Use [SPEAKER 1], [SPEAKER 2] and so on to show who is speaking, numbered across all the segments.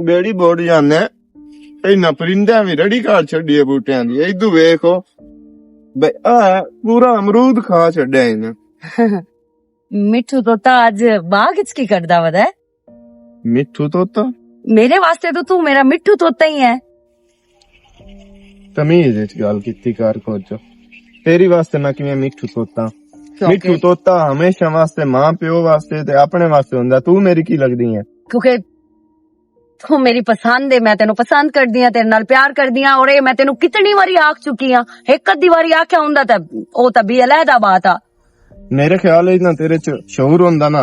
[SPEAKER 1] बेड़ी बोड़ जाने इन्ना परिंदा भी रड़ी काट छड्डी बूटियां दी इधू वेखो बे आ पूरा अमरूद खा छड्या इन्हें
[SPEAKER 2] मिठू तोता आज बाग च की करदा वदा है?
[SPEAKER 1] मिठू तोता
[SPEAKER 2] मेरे वास्ते तो तू मेरा मिठू तोता ही है।
[SPEAKER 1] तमीज विच गल कीती कर खोजो तेरी वास्ते मैं किवें मिठू तोता मिठू तोता हमेशा वास्ते मां प्यो वास्ते ते अपने वास्ते हुंदा तू मेरी की लगदी है
[SPEAKER 2] क्योंकि तू मेरी पसंद है मैं तेनू पसंद कर दिया तेरे नाल प्यार कर दिया और मैं तेनू कितनी बारी आख चुकी हां एक अद्धी बारी आख्या हुंदा तां ओ तां भी अलहदा बात आ।
[SPEAKER 1] मेरे ख्याल ना तेरे च शऊर होंदा ना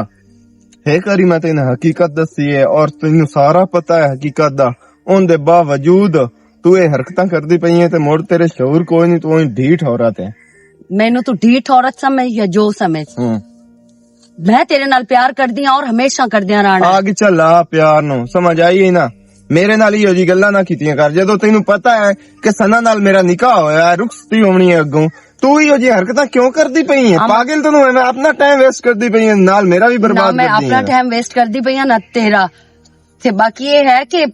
[SPEAKER 1] है करी मैं तेने हकीकत दसी है और तेनू सारा पता है हकीकत दा ओंदे बावजूद तू ये हरकतां करदी पई है ते मुड़ तेरे शऊर कोई नहीं तू ढीठ औरत है। मैनू
[SPEAKER 2] तू ढीठ औरत समझ या जो समझ मैं तेरे नाल प्यार करदी हां और हमेशा करदियां रहना।
[SPEAKER 1] आगे चल आ प्यार नु समझ आई ना मेरे नाल ही जी गल्लां ना कीतियां कर जदों तैनू पता है कि सना नाल मेरा निकाह होया है रुखसती होनी है अगों तू ही जी हरकतां क्यों करदी पई है पागल तू मैं अपना टाइम वेस्ट करदी पई है नाल मेरा भी बर्बाद
[SPEAKER 2] मैं अपना टाइम वेस्ट करदी पई हां ना तेरा ते बाकी ये है कि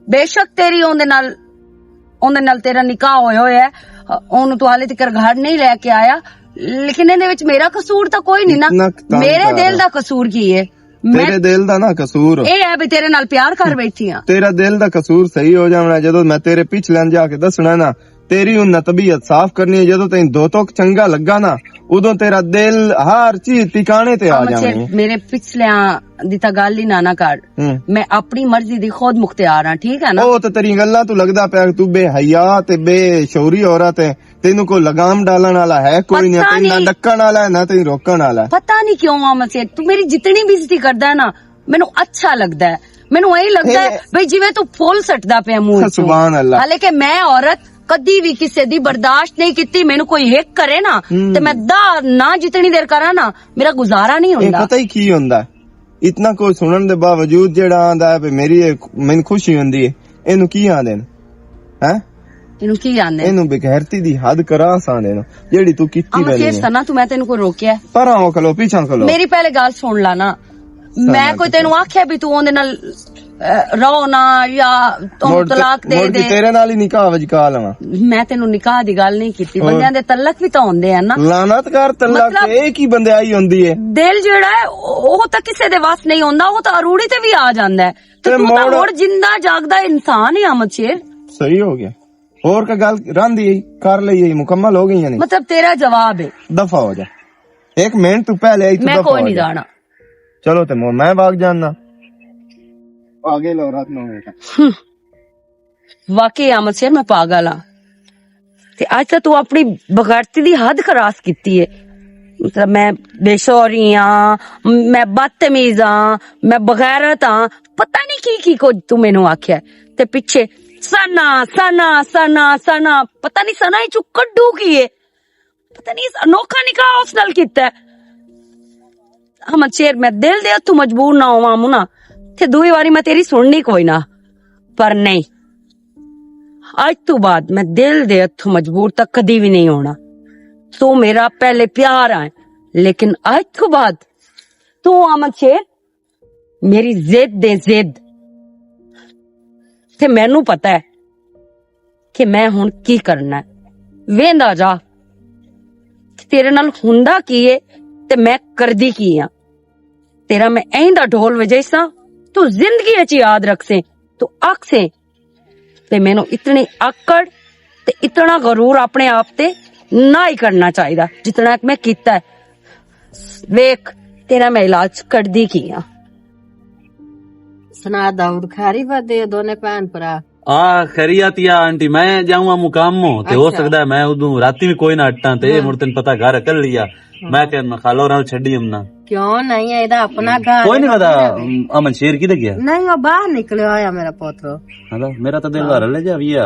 [SPEAKER 2] बेशक तेरी ओंदे नाल तेरा निकाह होया है ओनू तू हाले तक घर नहीं लेके आया लेकिन इहदे विच मेरा कसूर तो कोई नहीं ना मेरे दिल दा कसूर की है
[SPEAKER 1] तेरे दिल दा ना कसूर
[SPEAKER 2] ए है भी तेरे नाल प्यार कर बैठी हां तेरा
[SPEAKER 1] दिल दा कसूर सही हो जाना जदों मैं तेरे पिछले जाके दसना ना तेरी उन्ना तबीयत साफ करनी है जदों तेन दो तो चंगा लगा ना उदों तेरा दिल हर चीज ठिकाने ते आ जावे।
[SPEAKER 2] मेरे पिछले दी ता गल ही ना कर मैं अपनी मर्जी दी खुद मुख्तियार हां ठीक है ना।
[SPEAKER 1] ओ तो तेरी गल्ला तू लगदा पिया तू बेहया ते बेशौरी औरत है तेनू को लगाम डालने वाला है कोई नहीं ना डक्कण वाला है ना तेन रोकण वाला है।
[SPEAKER 2] पता नहीं क्यों आमचे तू मेरी जितनी बेइज्जती करदा है ना मैनू अच्छा लगदा है मैनू यही लगदा है भाई जिवें तू फुल सटदा पिया मुंह
[SPEAKER 1] सुभान अल्लाह।
[SPEAKER 2] हालांकि मैं औरत कदी भी किसी दी बर्दाश्त नहीं की मैनू कोई हिक करे ना ते मैं ना जितनी देर करा ना मेरा गुजारा नहीं होंदा।
[SPEAKER 1] पता ही की होंदा इतना कोई सुनन दे बावजूद जेड़ा आंदा है मेरी मैनू खुशी होंदी है इनू की आंदे हैं
[SPEAKER 2] इनू की आंदे
[SPEAKER 1] इनू बेगैरती दी हद करा आंदे नो जेड़ी तू कीती
[SPEAKER 2] वेली सना तू मैं तेनू को रोकिया
[SPEAKER 1] पर आओ खलो पीछा खलो मेरी
[SPEAKER 2] पहले गल सुन ला ना मैं कोई तेनू आख्या भी तू ओंदे नाल रहो ना या तुम तलाक दे दे
[SPEAKER 1] तेरे नाल ही निकाह वजका लवा
[SPEAKER 2] मैं तेनू निकाह दी गल नहीं कीती बंदियां दे तलक भी तो होंदे हैं ना
[SPEAKER 1] लानत कर तलक एक ही बंदे आई होंदी है दिल
[SPEAKER 2] जेड़ा है ओ तां किसे दे वास नहीं होंदा ओ तां अरूड़ी ते भी आ जांदा है ते तू तां मोड़ जिंदा जागदा इंसान है अहमद शेर सही
[SPEAKER 1] हो गया और का गल रंदी कर लई मुकम्मल हो गई यानी
[SPEAKER 2] मतलब तेरा जवाब है दफा
[SPEAKER 1] हो जा एक मिनट तू पहले आई तू
[SPEAKER 2] मैं कोई नहीं जाना
[SPEAKER 1] चलो ते मैं भाग जाना आगे लो रात में बेटा
[SPEAKER 2] वाकई अहमद शेर मैं पागल हां ते आज तक तू अपनी बगैरती दी हद क्रॉस कीती है मतलब मैं बेशौरी हां मैं बदतमीज हां मैं बगैरत हां पता नहीं की को तू मैनू आख्या ते पिछे सना सना सना सना पता नहीं सना ही कड्डू की है पता नहीं अनोखा निकाह उस नाल कीता है। अहमद शेर मैं दिल दे तू मजबूर ना होवां मुना ते दूई बारी मैं तेरी सुननी कोई ना पर नहीं आज तो बाद मैं दिल दे तू मजबूर तक कदी भी नहीं होना तू मेरा पहले प्यार है लेकिन आज तो बाद तू अहमद शेर मेरी जिद दे जिद ते मैनू पता है कि मैं हुण की करना है वेंदा जा तेरे नाल हुंदा की है ते मैं करदी की हां तेरा मैं ऐंदा ढोल वजाइसा तू जिंदगी अच याद रख से तू अख से ते मैनू इतनी आकड़ ते इतना गरूर अपने आप ते ना ही करना चाहिए जितना मैं कीता है वेख तेरा मैं इलाज कर दी की हां।
[SPEAKER 3] सना दाऊद खारी बदे दोने भैन भरा
[SPEAKER 4] खरियातिया आंटी मैं जाऊंगा मुकाम ते हो सकता है मैं उदू राती भी कोई ना अट्टा ते मुड़ तेन पता घर कर लिया मैं कहना खालो ना छड़ी हमना
[SPEAKER 3] क्यों नहीं है इदा अपना घर
[SPEAKER 4] कोई नहीं पता अमन शेर किधर गया
[SPEAKER 3] नहीं वो बाहर निकले आया मेरा पोतरो
[SPEAKER 4] हां मेरा तो दिल घर ले जाविया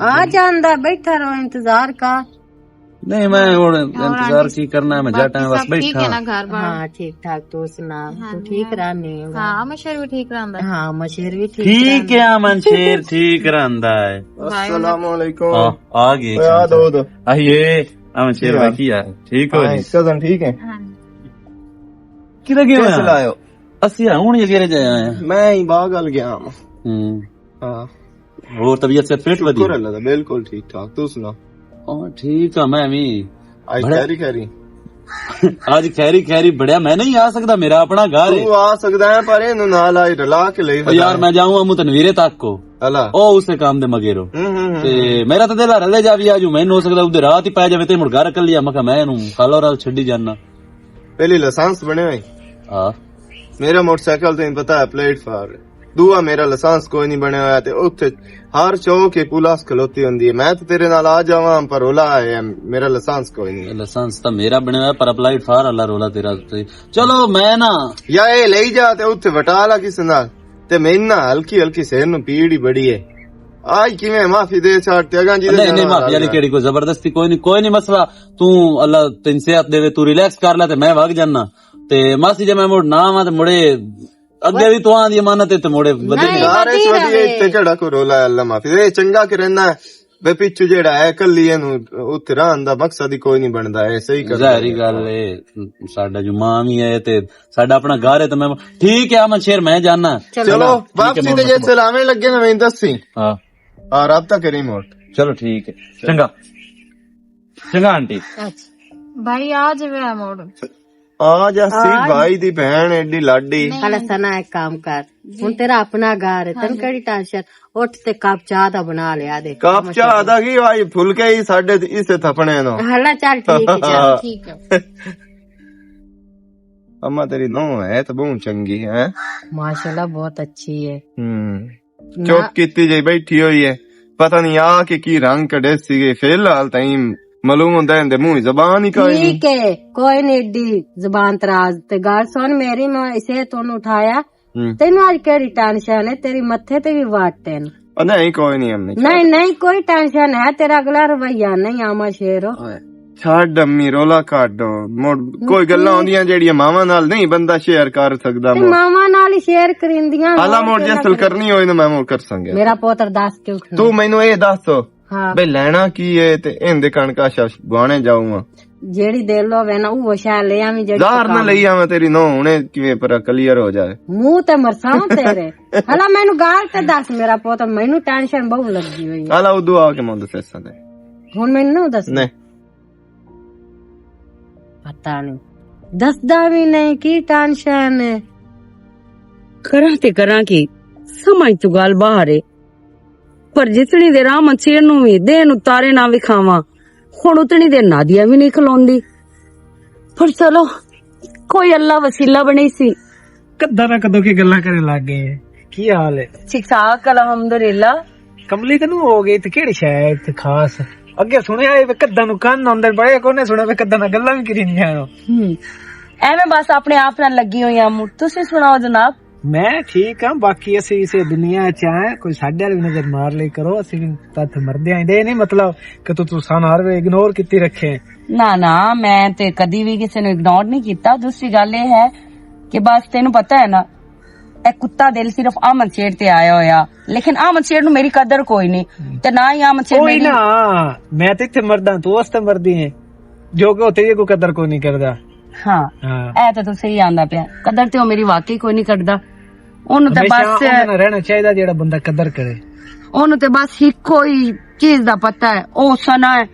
[SPEAKER 3] आ जांदा बैठा रहो इंतजार का
[SPEAKER 4] नहीं मैं इंतजार की करना है मैं जा टाइम बस बैठा
[SPEAKER 3] है ना घर बार हां ठीक ठाक तू सुना तू ठीक रहनी है हां मशेर भी ठीक रहंदा है हां मशेर भी
[SPEAKER 4] ठीक है अमन शेर ठीक रहंदा है।
[SPEAKER 1] अस्सलाम वालेकुम
[SPEAKER 4] आ गए
[SPEAKER 1] याद हो तो
[SPEAKER 4] आइए अमन शेर भाई की यार ठीक हो
[SPEAKER 1] कजन ठीक है
[SPEAKER 4] किधर गए
[SPEAKER 1] लायो
[SPEAKER 4] ਅਸੀਂ ਹੁਣ ਇਹ ਗੇਰੇ ਜਾਇਆ ਆ।
[SPEAKER 1] ਮੈਂ ਹੀ ਬਾਹਰ ਗੱਲ ਗਿਆ ਹਾਂ। ਹਾਂ
[SPEAKER 4] ਹੋਰ ਤਬੀਅਤ ਸੇ ਫਿੱਟ ਵਧੀਆ?
[SPEAKER 1] ਸ਼ੁਕਰ ਅੱਲਾ ਦਾ, ਬਿਲਕੁਲ ਠੀਕ ਠਾਕ। ਤੂੰ ਸੁਣਾ?
[SPEAKER 4] ਠੀਕ ਆ ਮੈਂ ਵੀ।
[SPEAKER 1] ਅੱਜ ਖੈਰੀ
[SPEAKER 4] ਅੱਜ ਖੈਰੀ ਬੜਿਆ। ਮੈਂ ਨਹੀਂ ਆ ਸਕਦਾ, ਮੇਰਾ ਆਪਣਾ ਘਰ ਹੈ।
[SPEAKER 1] ਤੂੰ ਆ ਸਕਦਾ ਹੈ ਪਰ ਇਹਨੂੰ ਨਾਲ ਆਈ ਰਲਾ ਕੇ ਲਈ।
[SPEAKER 4] ਯਾਰ ਮੈਂ ਜਾਊਂਗਾ ਮੂ ਤਨਵੀਰੇ ਤੱਕ ਕੋ
[SPEAKER 1] ਅਲਾ
[SPEAKER 4] ਉਹ ਉਸੇ ਕੰਮ ਦੇ ਮਗੇਰੋ ਤੇ ਮੇਰਾ ਤਾਂ ਦਿਲ ਰਲੇ ਜਾ ਵੀ ਆਜੂ। ਮੈਨੂੰ ਹੋ ਸਕਦਾ ਉਹਦੇ ਰਾਤ ਹੀ ਪੈ ਜਾਵੇ ਤੇ ਮੁੜ ਘਰ ਕੱਲੀ ਆ। ਮੈਂ ਕਿਹਾ ਮੈਂ ਇਹਨੂੰ ਖਾਲੋ ਰਾਲ ਛੱਡੀ ਜਾਨਾ।
[SPEAKER 1] ਪਹਿਲੀ ਲਾਇਸੈਂਸ ਬਣਿਆ ਹੋਈ
[SPEAKER 4] ਹਾਂ
[SPEAKER 1] ਮੇਰਾ ਮੋਟਰਸਾਈਕਲ ਤੈਨੂੰ ਪਤਾ ਹੈ ਪਲੇਟਫਾਰਮ। ਦੂਆ ਮੇਰਾ ਲਾਇਸੈਂਸ ਕੋਈ ਨਹੀਂ ਬਣਿਆ ਹੋਇਆ ਤੇ ਉੱਥੇ ਹਰ ਚੌਕ ਪੁਲਿਸ ਖਲੋਤੀ ਹੁੰਦੀ ਹੈ। ਮੈਂ ਤਾਂ ਤੇਰੇ ਨਾਲ ਆ ਜਾਵਾਂ ਪਰ ਰੋਲਾ ਹੈ ਮੇਰਾ ਲਾਇਸੈਂਸ ਕੋਈ ਨਹੀਂ।
[SPEAKER 4] ਲਾਇਸੈਂਸ ਤਾਂ ਮੇਰਾ ਬਣਿਆ ਹੋਇਆ ਪਰ ਅਪਲਾਈਡ ਫਾਰ ਅੱਲਾ ਰੋਲਾ ਤੇਰਾ। ਚਲੋ ਮੈਂ ਨਾ
[SPEAKER 1] ਜਾਂ ਇਹ ਲਈ ਜਾ ਤੇ ਉੱਥੇ ਵਟਾ ਲਾ ਕਿਸੇ ਨਾਲ ਤੇ ਮੈਨੂੰ ਨਾ ਹਲਕੀ ਸਿਰ ਨੂੰ ਪੀੜ ਹੀ ਬੜੀ ਹੈ। ਆਜ ਕਿਵੇਂ ਮਾਫੀ ਦੇ ਛੱਡ ਤੇ ਅਗਾਂ ਜੀ
[SPEAKER 4] ਨਹੀਂ ਮਾਫੀ ਵਾਲੀ ਕਿਹੜੀ ਕੋਈ ਜ਼ਬਰਦਸਤੀ ਕੋਈ ਨਹੀਂ ਮਸਲਾ। ਤੂੰ ਅੱਲਾ ਤੈਨੂੰ ਸਿਹਤ ਦੇਵੇ, ਤੂੰ ਰਿਲੈਕਸ ਕਰ ਲੈ ਤੇ ਮੈਂ ਵਗ ਜਾਨਾ। ਤੇ ਮਾਸੀ ਜੇ ਮੈਂ ਮੁੜ ਨਾ ਆਵਾਂ ਤੇ ਮੁੜੇ ਅੱਗੇ ਵੀ ਤੂੰ ਦੀ ਅਮਾਨਤ ਤੇ ਮੁੜੇ
[SPEAKER 1] ਵਧੀਆ ਇੱਥੇ ਕਿਹੜਾ ਕੋ ਰੋਲਾ ਅੱਲਾ ਮਾਫੀ ਦੇ। ਚੰਗਾ ਕਿ ਰਹਿਣਾ ਵੇ ਪਿੱਛੂ ਜਿਹੜਾ ਹੈ ਕੱਲੀ ਇਹਨੂੰ ਉੱਥੇ ਰਹਿਣ ਦਾ ਮਕਸਦ ਹੀ ਕੋਈ ਨਹੀਂ ਬਣਦਾ ਹੈ। ਸਹੀ ਕਰ
[SPEAKER 4] ਜ਼ਾਹਰੀ ਗੱਲ ਏ ਸਾਡਾ ਜੋ ਮਾਂ ਵੀ ਹੈ ਤੇ ਸਾਡਾ ਆਪਣਾ ਘਰ ਹੈ ਤੇ ਮੈਂ ਠੀਕ ਹੈ ਅਮਨ ਸ਼ੇਰ ਮੈਂ ਜਾਨਾ।
[SPEAKER 1] ਚਲੋ ਵਾਪਸੀ ਤੇ ਜੇ ਸਲਾਮੇ ਲੱਗੇ ਨਾ ਮੈਨੂੰ ਦੱਸੀ। ਹਾਂ ਰਾਬਤਾ ਕਰੀ ਮੋਟ।
[SPEAKER 4] ਚਲੋ ਠੀਕ ਹੈ ਚੰਗਾ ਆਂਟੀ।
[SPEAKER 3] ਭਾਈ ਆ ਜਾਵੇ ਮੋੜ
[SPEAKER 1] ਆ ਜਾਸੀ ਭਾਈ ਦੀ ਭੈਣ ਐਡੀ ਲਾਡੀ।
[SPEAKER 3] ਹਲਾ ਸਨਾ ਇੱਕ ਕੰਮ ਕਰ, ਹੁਣ ਤੇਰਾ ਆਪਣਾ ਘਰ ਹੈ ਤੈਨੂੰ ਕਿਹੜੀ ਟੈਨਸ਼ਨ। ਉੱਠ ਤੇ ਕੱਪ ਚਾਹ ਦਾ ਬਣਾ ਲਿਆ ਦੇ।
[SPEAKER 1] ਕੱਪ ਚਾਹ ਦਾ ਕੀ ਭਾਈ ਫੁਲਕੇ ਹੀ ਸਾਡੇ ਇਸੇ ਥਪਣੇ ਨੂੰ।
[SPEAKER 3] ਹਲਾ ਚੱਲ ਠੀਕ ਹੈ।
[SPEAKER 1] ਅਮਾ ਤੇਰੀ ਨੂੰਹ ਹੈ ਤਾਂ ਬਹੁਤ ਚੰਗੀ ਹੈ
[SPEAKER 3] ਮਾਸ਼ਾਅੱਲਾ ਬਹੁਤ ਅੱਛੀ ਹੈ।
[SPEAKER 1] ਚੁੱਪ ਕੀਤੀ ਜੇ ਬੈਠੀ ਹੋਈ ਹੈ। ਪਤਾ ਨਹੀਂ ਆ ਕੇ ਕੀ ਰੰਗ ਕੱਢੇ ਸੀਗੇ। ਫਿਲਹਾਲ ਤਾਂ ਮਾਲੂਮ ਹੁੰਦਾ ਇਹਦੇ ਮੂੰਹ ਜ਼ਬਾਨ ਹੀ ਕੋਈ ਨਹੀਂ।
[SPEAKER 3] ਠੀਕ ਹੈ ਕੋਈ ਨਹੀਂ ਏਡੀ ਜ਼ਬਾਨ ਤਰਾਜ਼ ਤੇ ਗੱਲ ਸੁਣ ਮੇਰੀ। ਮੈਂ ਇਸੇ ਤੁਹਾਨੂੰ ਉਠਾਇਆ ਤੈਨੂੰ ਅੱਜ ਕਿਹੜੀ ਟੈਨਸ਼ਨ ਹੈ। ਤੇਰੀ ਮੱਥੇ ਤੇ ਵੀ ਵਾਟ ਹੈ।
[SPEAKER 1] ਨਹੀਂ ਕੋਈ ਨਹੀਂ
[SPEAKER 3] ਨਹੀਂ ਕੋਈ ਟੈਨਸ਼ਨ ਹੈ। ਤੇਰਾ ਅਗਲਾ ਰਵਈਆ ਨਹੀਂ ਆਮਾ ਸ਼ੇਰੋ।
[SPEAKER 1] ਛੱਡ ਅੰਮੀ ਰੋਲਾ ਕੱਢੋ ਮੁੜ। ਕੋਈ ਗੱਲਾਂ ਆਉਂਦੀਆਂ ਜਿਹੜੀਆਂ ਮਾਵਾਂ ਨਾਲ ਨਹੀਂ ਬੰਦਾ ਸ਼ੇਅਰ ਕਰ ਸਕਦਾ।
[SPEAKER 3] ਮਾਵਾਂ ਨਾਲ ਹੀ ਸ਼ੇਅਰ ਕਰਿੰਦੀਆਂ।
[SPEAKER 1] ਹਾਲਾ ਮੋੜ ਜੇ ਅਸਲ ਕਰਨੀ ਹੋਏ ਨਾ ਮੈਂ ਮੋੜ ਕਰ ਸੰਗੇ।
[SPEAKER 3] ਮੇਰਾ ਪੁੱਤਰ ਦੱਸ ਕੇ ਉੱਠਣਾ।
[SPEAKER 1] ਤੂੰ ਮੈਨੂੰ ਇਹ ਦੱਸ ਬਈ ਲੈਣਾ ਕੀ ਏ ਤੇ ਇਹਦੇ ਕਣਕਾ ਗਾਣੇ ਜਾਊਂਗਾ।
[SPEAKER 3] ਜਿਹੜੀ ਦਿਲ ਹੋਵੇ ਨਾ ਉਹ ਸ਼ਾ ਲੈ ਆਵੀਂ।
[SPEAKER 1] ਜ਼ਾਹਰ ਨਾ ਲਈ ਆਵਾਂ ਤੇਰੀ ਨੋ ਹੁਣੇ ਕਿਵੇਂ ਪਰ ਕਲੀਅਰ ਹੋ ਜਾਏ।
[SPEAKER 3] ਮੂੰਹ ਤੇ ਮਰਸਾਂ ਤੇਰੇ। ਹਲਾ ਮੈਨੂੰ ਗਾਲ ਤੇ ਦੱਸ ਮੇਰਾ ਪੁੱਤ। ਮੈਨੂੰ ਟੈਨਸ਼ਨ ਬਹੁਤ ਲੱਗੀ ਹੋਈ।
[SPEAKER 1] ਹਾਲਾ ਉਦੋਂ ਆ ਕੇ ਮੈਂ ਦੱਸਾਂ ਦੇ।
[SPEAKER 3] ਹੁਣ ਮੈਨੂੰ ਦੱਸ।
[SPEAKER 1] ਨਹੀਂ
[SPEAKER 3] ਪਤਾ ਨਹੀਂ ਦੱਸਦਾ ਵੀ ਨਹੀਂ ਕੀ ਟੈਨਸ਼ਨ ਹੈ।
[SPEAKER 2] ਕਰਾਂ ਕੀ ਸਮਝ ਤੂੰ ਗੱਲ ਬਾਹਰ ਏ ਪਰ ਜਿਤਨੀ ਦੇਰ ਆਮਦ ਸ਼ੇਰ ਨੂੰ ਵੀ ਦੇ ਨੂੰ ਤਾਰੇ ਨਾ ਵਿਖਾਵਾਂ ਹੁਣ ਉਤਨੀ ਦੇਰ ਨਾਦੀਆ ਵੀ ਨਹੀਂ ਖਲੋਂਦੀ। ਪਰ ਚਲੋ ਕੋਈ ਅੱਲਾ ਵਸੀਲਾ ਬਣੀ ਸੀ।
[SPEAKER 5] ਕਦੋਂ ਨਾ ਕਦੋਂ ਕੀ ਗੱਲਾਂ ਕਰਨ ਲੱਗ ਗਏ। ਕੀ ਹਾਲ ਹੈ?
[SPEAKER 2] ਠੀਕ ਠਾਕ ਅਲਹਮਦੁਲਿਲਾ।
[SPEAKER 5] ਕਮਲੀ ਤੈਨੂੰ ਹੋ ਗਈ ਤੇ ਕਿਹੜੀ ਸ਼ਾਇ ਇੱਥੇ ਖਾਸ ਅੱਗੇ ਸੁਣਿਆ ਇਹ ਕਦਾਂ ਨੂੰ ਕੰਨ ਅੰਦਰ ਬੜੇ ਕੋਨੇ ਸੁਣਿਆ ਕਦਾਂ ਨਾਲ ਗੱਲਾਂ ਵੀ ਕਰੀਆਂ।
[SPEAKER 2] ਐਵੇਂ ਬਸ ਆਪਣੇ ਆਪ ਨਾਲ ਲੱਗੀ ਹੋਈ ਆ। ਤੁਸੀਂ ਸੁਣਾਓ ਜਨਾਬ।
[SPEAKER 5] ਮੈਂ ਠੀਕ ਹਾਂ। ਬਾਕੀ ਅਸੀਂ ਇਸੇ ਦੁਨੀਆ ਚ ਆਏ ਕੋਈ ਸਾਡੇ ਵਾਲੀ ਵੀ ਨਜ਼ਰ ਮਾਰ ਲਈ ਕਰੋ। ਅਸੀਂ ਵੀ ਤੱਥ ਮਰਦੇ ਆਂਦੇ ਨਹੀਂ ਮਤਲਬ ਕਿ ਤੂੰ ਸਾਨੂੰ ਹਰ ਵੇ ਇਗਨੋਰ ਕੀਤੀ ਰੱਖੇ।
[SPEAKER 2] ਨਾ ਮੈਂ ਤੇ ਕਦੀ ਵੀ ਕਿਸੇ ਨੂੰ ਇਗਨੋਰ ਨਹੀਂ ਕੀਤਾ। ਦੂਸਰੀ ਗੱਲ ਇਹ ਹੈ ਕਿ ਬਸ ਤੈਨੂੰ ਪਤਾ ਹੈ ਨਾ ਇਹ ਕੁੱਤਾ ਦਿਲ ਸਿਰਫ ਆਮਦ ਸ਼ੇਰ ਤੇ ਆਇਆ ਹੋਇਆ ਲੇਕਿਨ ਆਮਦ ਸ਼ੇਰ ਨੂੰ ਮੇਰੀ ਕਦਰ ਕੋਈ ਨਹੀਂ ਤੇ ਨਾ ਹੀ ਆਮਦ ਸ਼ੇਰ
[SPEAKER 5] ਕੋਈ ਨਾ। ਮੈਂ ਤੇ ਇੱਥੇ ਮਰਦਾ ਤੂੰ ਉਸ ਤੇ ਮਰਦੀ ਹੈ ਜੋ ਕਿ ਤੇਰੀ ਕੋਈ ਕਦਰ ਕੋਈ ਨਹੀਂ ਕਰਦਾ।
[SPEAKER 2] ਹਾਂ ਇਹ ਤਾਂ ਤੂੰ ਸਹੀ ਆਂਦਾ ਪਿਆ। ਕਦਰ ਤੇ ਉਹ ਮੇਰੀ ਵਾਕਈ ਕੋਈ ਨਹੀਂ ਕਰਦਾ। ਉਹਨੂੰ ਤੇ ਬਸ
[SPEAKER 5] ਰਹਿਣਾ ਚਾਹੀਦਾ ਜਿਹੜਾ ਬੰਦਾ ਕਦਰ ਕਰੇ।
[SPEAKER 2] ਉਹਨੂੰ ਤੇ ਬਸ ਇੱਕੋ ਹੀ ਚੀਜ਼ ਦਾ ਪਤਾ ਹੈ ਉਹ ਸਨਾ ਹੈ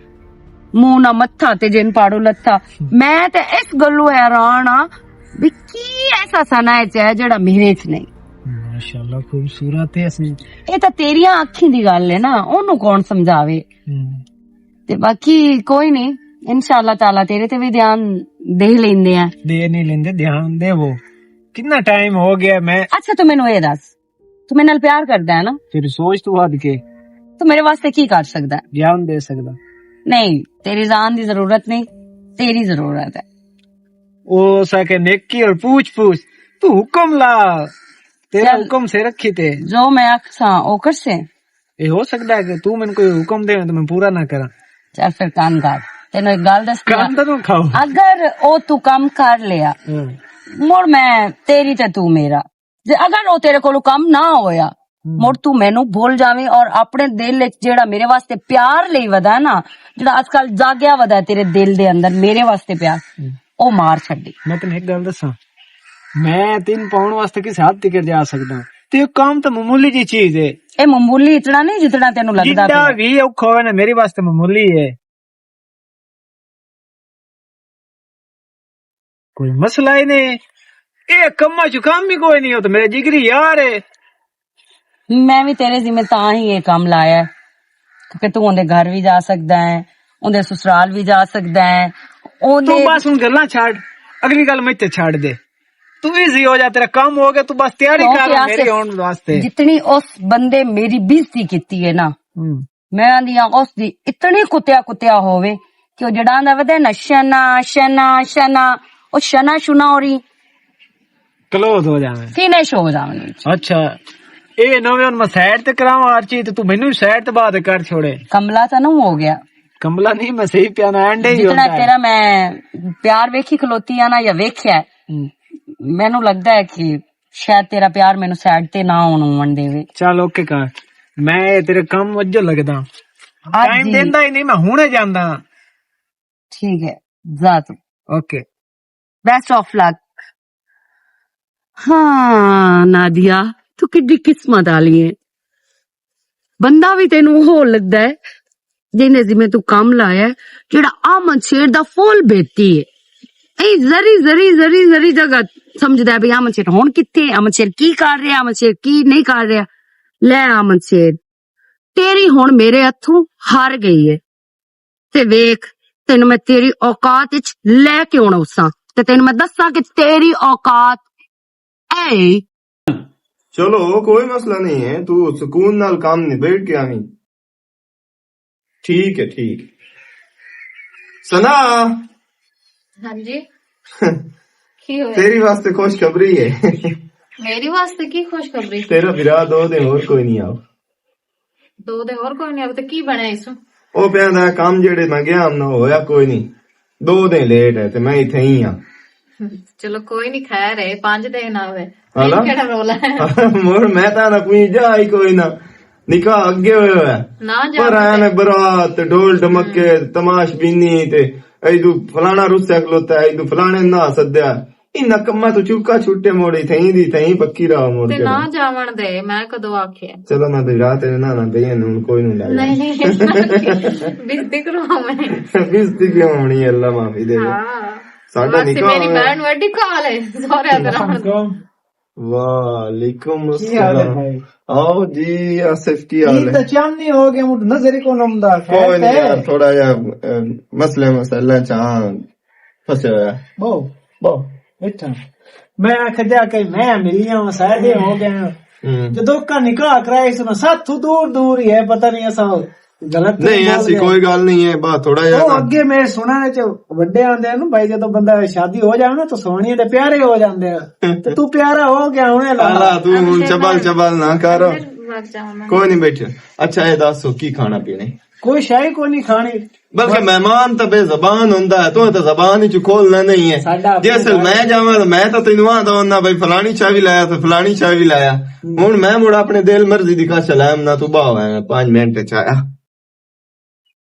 [SPEAKER 2] ਮੂੰਹ ਨਾ ਮੱਥਾ ਤੇ ਜਿੰਨ ਪਾੜੂ ਲੱਥਾ। ਮੈਂ ਤੇ ਇਸ ਗੱਲੋਂ ਹੈਰਾਨ ਆ ਵੀ ਕੀ ਐਸਾ ਸਨਾ ਹੈ ਜਿਹੜਾ ਮੇਰੇ ਚ ਨਹੀਂ।
[SPEAKER 5] ਮਾਸ਼ਾਅੱਲਾ ਖੂਬਸੂਰਤ ਹੈ।
[SPEAKER 2] ਇਹ ਤਾਂ ਤੇਰੀਆਂ ਅੱਖੀਂ ਦੀ ਗੱਲ ਹੈ ਨਾ ਉਹਨੂੰ ਕੌਣ ਸਮਝਾਵੇ। ਤੇ ਬਾਕੀ ਕੋਈ ਨਹੀਂ ਇਨਸ਼ਾਅੱਲਾ ਤਾਲਾ ਤੇਰੇ ਤੇ ਵੀ ਧਿਆਨ ਦੇ ਲੈਂਦੇ ਆ।
[SPEAKER 5] ਦੇ ਨਹੀਂ ਲੈਂਦੇ ਧਿਆਨ ਦੇਵੋ। ਕਿੰਨਾ ਟਾਈਮ ਹੋ ਗਿਆ ਮੈਂ।
[SPEAKER 2] ਅੱਛਾ ਤੂੰ ਮੈਨੂੰ ਇਹ ਦੱਸ ਤੂੰ ਮੇਰੇ ਨਾਲ ਪਿਆਰ ਕਰਦਾ ਹੈ ਨਾ।
[SPEAKER 5] ਤੇਰੀ ਸੋਚ ਤੋਂ ਵੱਧ ਕੇ
[SPEAKER 2] ਤੂੰ ਮੇਰੇ ਵਾਸਤੇ ਕੀ ਕਰ ਸਕਦਾ।
[SPEAKER 5] ਜਾਨ ਦੇ ਸਕਦਾ।
[SPEAKER 2] ਨਹੀਂ ਤੇਰੀ ਜਾਨ ਦੀ ਜ਼ਰੂਰਤ ਨਹੀਂ ਤੇਰੀ ਜ਼ਰੂਰਤ ਹੈ।
[SPEAKER 5] ਉਹ ਸਕੇ नेकी और पूछ तू हुक्म ला तेरा हुक्म से रखी थे
[SPEAKER 2] जो मैं आखसा ओ कर से
[SPEAKER 5] ये हो सकता है कि तू मैंने कोई हुक्म दे तो मैं पूरा ना करा।
[SPEAKER 2] चल फिर काम कर तेन एक गल दस
[SPEAKER 5] काम तो खाओ।
[SPEAKER 2] अगर ओ तू काम कर लिया मुड़ मैं तेरी ते तू मेरा जे अगर ओ तेरे कोलों काम ना होया मुड़ तू मैनू भूल जावी और अपने दिल जेड़ा मेरे वास्ते प्यार ਲਈ वदा ना जेड़ा आजकल जागया वदा तेरे दिल दे अंदर मेरे वास्ते प्यार ओ मार छड्डी।
[SPEAKER 5] मैं तेन एक गल दसा ਮੈਂ 3 ਪਾਉਣ ਵਾਸਤੇ ਕਿਸ ਹੱਦ ਤੱਕ ਜਾ ਸਕਦਾ ਤੇ ਇਹ ਕੰਮ ਤਾਂ ਮਾਮੂਲੀ ਜੀ ਚੀਜ਼ ਹੈ
[SPEAKER 2] ਇਹ ਮਾਮੂਲੀ ਇਤਨਾ ਨਹੀਂ ਜਿਤਨਾ ਤੈਨੂੰ ਲੱਗਦਾ
[SPEAKER 5] ਜਿੱਦਾਂ
[SPEAKER 2] ਪਿਆ।
[SPEAKER 5] ਵੀ ਔਖਾ ਹੋਵੇ ਨਾ ਮੇਰੇ ਵਾਸਤੇ ਮਾਮੂਲੀ ਹੈ ਕੋਈ ਮਸਲਾ ਹੀ ਨਹੀਂ ਇਹ ਕੰਮਾਂ ਚ ਕੰਮ ਹੀ ਕੋਈ ਨਹੀਂ ਹੋ ਤਾਂ ਮੇਰੇ ਜਿਗਰੀ ਯਾਰ ਹੈ
[SPEAKER 2] ਮੈਂ ਵੀ ਤੇਰੇ ਜ਼ਿੰਮੇ ਤਾਂ ਹੀ ਇਹ ਕੰਮ ਲਾਇਆ ਹੈ, ਕਿਉਂਕਿ ਤੂੰ ਉਹਦੇ ਘਰ ਵੀ ਜਾ ਸਕਦਾ ਹੈ, ਉਹਦੇ ਸਸੁਰਾਲ ਵੀ ਜਾ ਸਕਦਾ ਹੈ।
[SPEAKER 5] ਤੂੰ
[SPEAKER 2] ਉਹਦੇ
[SPEAKER 5] ਬਸ ਹੁਣ ਗੱਲਾਂ ਛੱਡ ਅਗਲੀ ਗੱਲ ਮੈਂ ਤੇ ਛੱਡ ਦੇ ਤੂੰ ਈਜ਼ੀ ਹੋ ਜਾ ਤੇਰਾ ਕੰਮ ਹੋ ਗਿਆ ਤੂੰ ਬਸ ਤਿਆਰੀ
[SPEAKER 2] ਕਿਉਂਕਿ
[SPEAKER 5] ਕਰ
[SPEAKER 2] ਆਸਿਫ,
[SPEAKER 5] ਮੇਰੇ ਆਉਣ ਵਾਸਤੇ
[SPEAKER 2] ਜਿਤਨੀ ਉਸ ਬੰਦੇ ਮੇਰੀ ਬੇਇੱਜ਼ਤੀ ਕੀਤੀ ਹੈ ਨਾ, ਮੈਂ ਆਂਦੀਆਂ ਉਸ ਦੀ ਇਤਨੀ ਕੁੱਤਿਆ ਹੋਵੇ ਕਿ ਉਹ ਜਿਹੜਾ ਆਂਦਾ ਵਦਾ ਨਾ ਸ਼ਨਾ ਉਹ ਸ਼ਨਾ ਸ਼ੁਨਾ ਹੋਰੀ
[SPEAKER 5] ਕਲੋਜ਼ ਹੋ ਜਾਵੇਂ
[SPEAKER 2] ਫਿਨਿਸ਼ ਹੋ ਜਾਵਣੀ।
[SPEAKER 5] ਅੱਛਾ ਇਹ ਨਵੇਂ ਹੁਣ ਮੈਂ ਸਾਈਡ ਤੇ ਕਰਾਵਾਂ ਹਰ ਚੀਜ਼ ਤੇ ਤੂੰ ਮੈਨੂੰ ਸਾਈਡ ਤੇ ਬਾਤ ਕਰ ਛੋੜੇ
[SPEAKER 2] ਕਮਲਾ ਤਾਂ ਨੂੰ ਹੋ ਗਿਆ
[SPEAKER 5] ਕਮਲਾ ਨਹੀਂ ਮੈਂ ਸਹੀ ਪਿਆ ਨਾ ਐਂਡੇ ਹੀ
[SPEAKER 2] ਜਿਤਨਾ
[SPEAKER 5] ਹੁੰਦਾ
[SPEAKER 2] ਤੇਰਾ ਮੈਂ ਪਿਆਰ ਵੇਖੀ ਖਲੋਤੀ ਆ ਨਾ ਜਾਂ ਵੇਖਿਆ ਹੈ, ਮੈਨੂੰ ਲੱਗਦਾ ਹੈ ਕਿ ਸ਼ਾਇਦ ਤੇਰਾ ਪਿਆਰ ਮੈਨੂੰ ਸਾਈਡ ਤੇ ਨਾ ਹੋਣ ਦੇਵੇ।
[SPEAKER 5] ਚੱਲ ਓਕੇ ਕਰ ਮੈਂ ਤੇਰੇ ਕੰਮ ਵਜੋਂ ਲੱਗਦਾ ਟਾਈਮ ਦਿੰਦਾ ਹੀ ਨਹੀਂ ਮੈਂ ਹੁਣੇ ਜਾਂਦਾ
[SPEAKER 2] ਠੀਕ ਹੈ ਜਾ ਤੂੰ
[SPEAKER 5] ਓਕੇ
[SPEAKER 2] बेस्ट ऑफ लक। हाँ नादिया तू किड्डी किस्मत वाली है, बंदा भी तेनू हो लगदा है जिन्हें जिम्मे तू काम लाया है जेड़ा आमद शेर दा फुल बेती है। ए जरी जरी जरी जरी जगह समझदा है भी आमद शेर हुण कित्थे, आमद शेर की कर रहा, आमद शेर की नहीं कर रहा। ले आमद शेर तेरी हुण मेरे हथों हार गई है ते वेख तेनू मैं तेरी औकात विच लेके आउणा उसां ते तेन मैं दसा कि तेरी औकात ऐ।
[SPEAKER 1] चलो कोई मसला नहीं है, तू सुकून नाल काम निबेड़ के आवी। ठीक है ठीक। सना
[SPEAKER 6] हाँ जी की होया?
[SPEAKER 1] तेरी वास्ते खुशखबरी है।
[SPEAKER 6] मेरी वास्ते की खुशखबरी?
[SPEAKER 1] तेरा विरा 2 दिन और कोई नहीं आओ।
[SPEAKER 6] 2 दिन और कोई नहीं अब तो की बने इसो?
[SPEAKER 1] ਉਹ ਪਿਆਂਦਾ ਕੰਮ ਜਿਹੜੇ ਮੈਂ ਗਿਆ ਨਾ ਹੋਇਆ ਕੋਈ ਨਹੀਂ, 2 ਦਿਨ ਲੇਟ ਹੈ ਤੇ ਮੈਂ ਇੱਥੇ ਹੀ ਆ।
[SPEAKER 6] चलो कोई नहीं खैर है 5 दिन आवे
[SPEAKER 1] हाला?
[SPEAKER 6] केड़ा रोला है
[SPEAKER 1] मोर मैं ਤਾਂ ਨਾ ਕੋਈ ਜਾ ਹੀ ਕੋਈ ਨਾ, ਨਿਕਾਹ ਅੱਗੇ ਹੋਇਆ
[SPEAKER 6] ना जा
[SPEAKER 1] ਪਰ ਐਵੇਂ ਬਰਾਤ ਢੋਲ ਢਮਕੇ ਤਮਾਸ਼ ਬੀਨੀ ਤੇ ਐਦੂ ਫਲਾਣਾ ਰੁੱਸਿਆ ਖਲੋਤਾ ਐਦੂ ਫਲਾਣੇ ਨਾ ਸੱਦਿਆ इन्ना कम्मा तो चुका छुट्टे मोड़ी थई पक्की रहा मोड़
[SPEAKER 6] ते ना जावण दे मैं कदों आखिया
[SPEAKER 1] चलो मैं तो रात ना ना बेन हुन कोई नहीं लाया
[SPEAKER 6] नहीं बिस्ती करो मैं
[SPEAKER 1] बिस्ती क्यों होनी है, अल्लाह माफी दे।
[SPEAKER 6] हां
[SPEAKER 1] साडा निकाह
[SPEAKER 6] मेरी बहन वड्डी काल है सोरे दरा।
[SPEAKER 1] वालेकुम अस्सलाम। आओ जी आसिफ की हाल है?
[SPEAKER 5] चांदनी हो गया मुझे नजर को नमदा
[SPEAKER 1] कोई नहीं यार, थोड़ा या मसला चाह फंसे हुआ
[SPEAKER 5] बो बो बैठा मैं आखिया कि मैं मिलिया सादे हो गए जो का निकाह कराए इसमें साथू दूर दूर ही है, पता नहीं ऐसा गलत
[SPEAKER 1] नहीं ऐसी कोई गल नहीं है, बात थोड़ा
[SPEAKER 5] तो
[SPEAKER 1] यार
[SPEAKER 5] अगे मैं सुना च वड्डे आंदे नु भाई जदों बंदा शादी हो जाए ना तो सोहणियां दे प्यारे हो जांदे ते तू प्यारा हो गया हुणे
[SPEAKER 1] अल्लाह तू हुन चबल ना कर,
[SPEAKER 6] भाग जाऊं मैं
[SPEAKER 1] कोई नहीं बैठे। अच्छा ये दसो की खाना पीने?
[SPEAKER 5] कोई शाही को नहीं खानी,
[SPEAKER 1] बल्कि मेहमान तो बेजबान होंदा है, तो जबान ही खोलना नहीं है। जैसे मैं जावा तो मैं तो तेनू आंदा होना भाई फलानी चाय भी लाया तो फलानी चाय भी लाया, हुन मैं मुड़ा अपने दिल मर्जी दिखा चलाया ना तू बाव 5 मिनट च आया।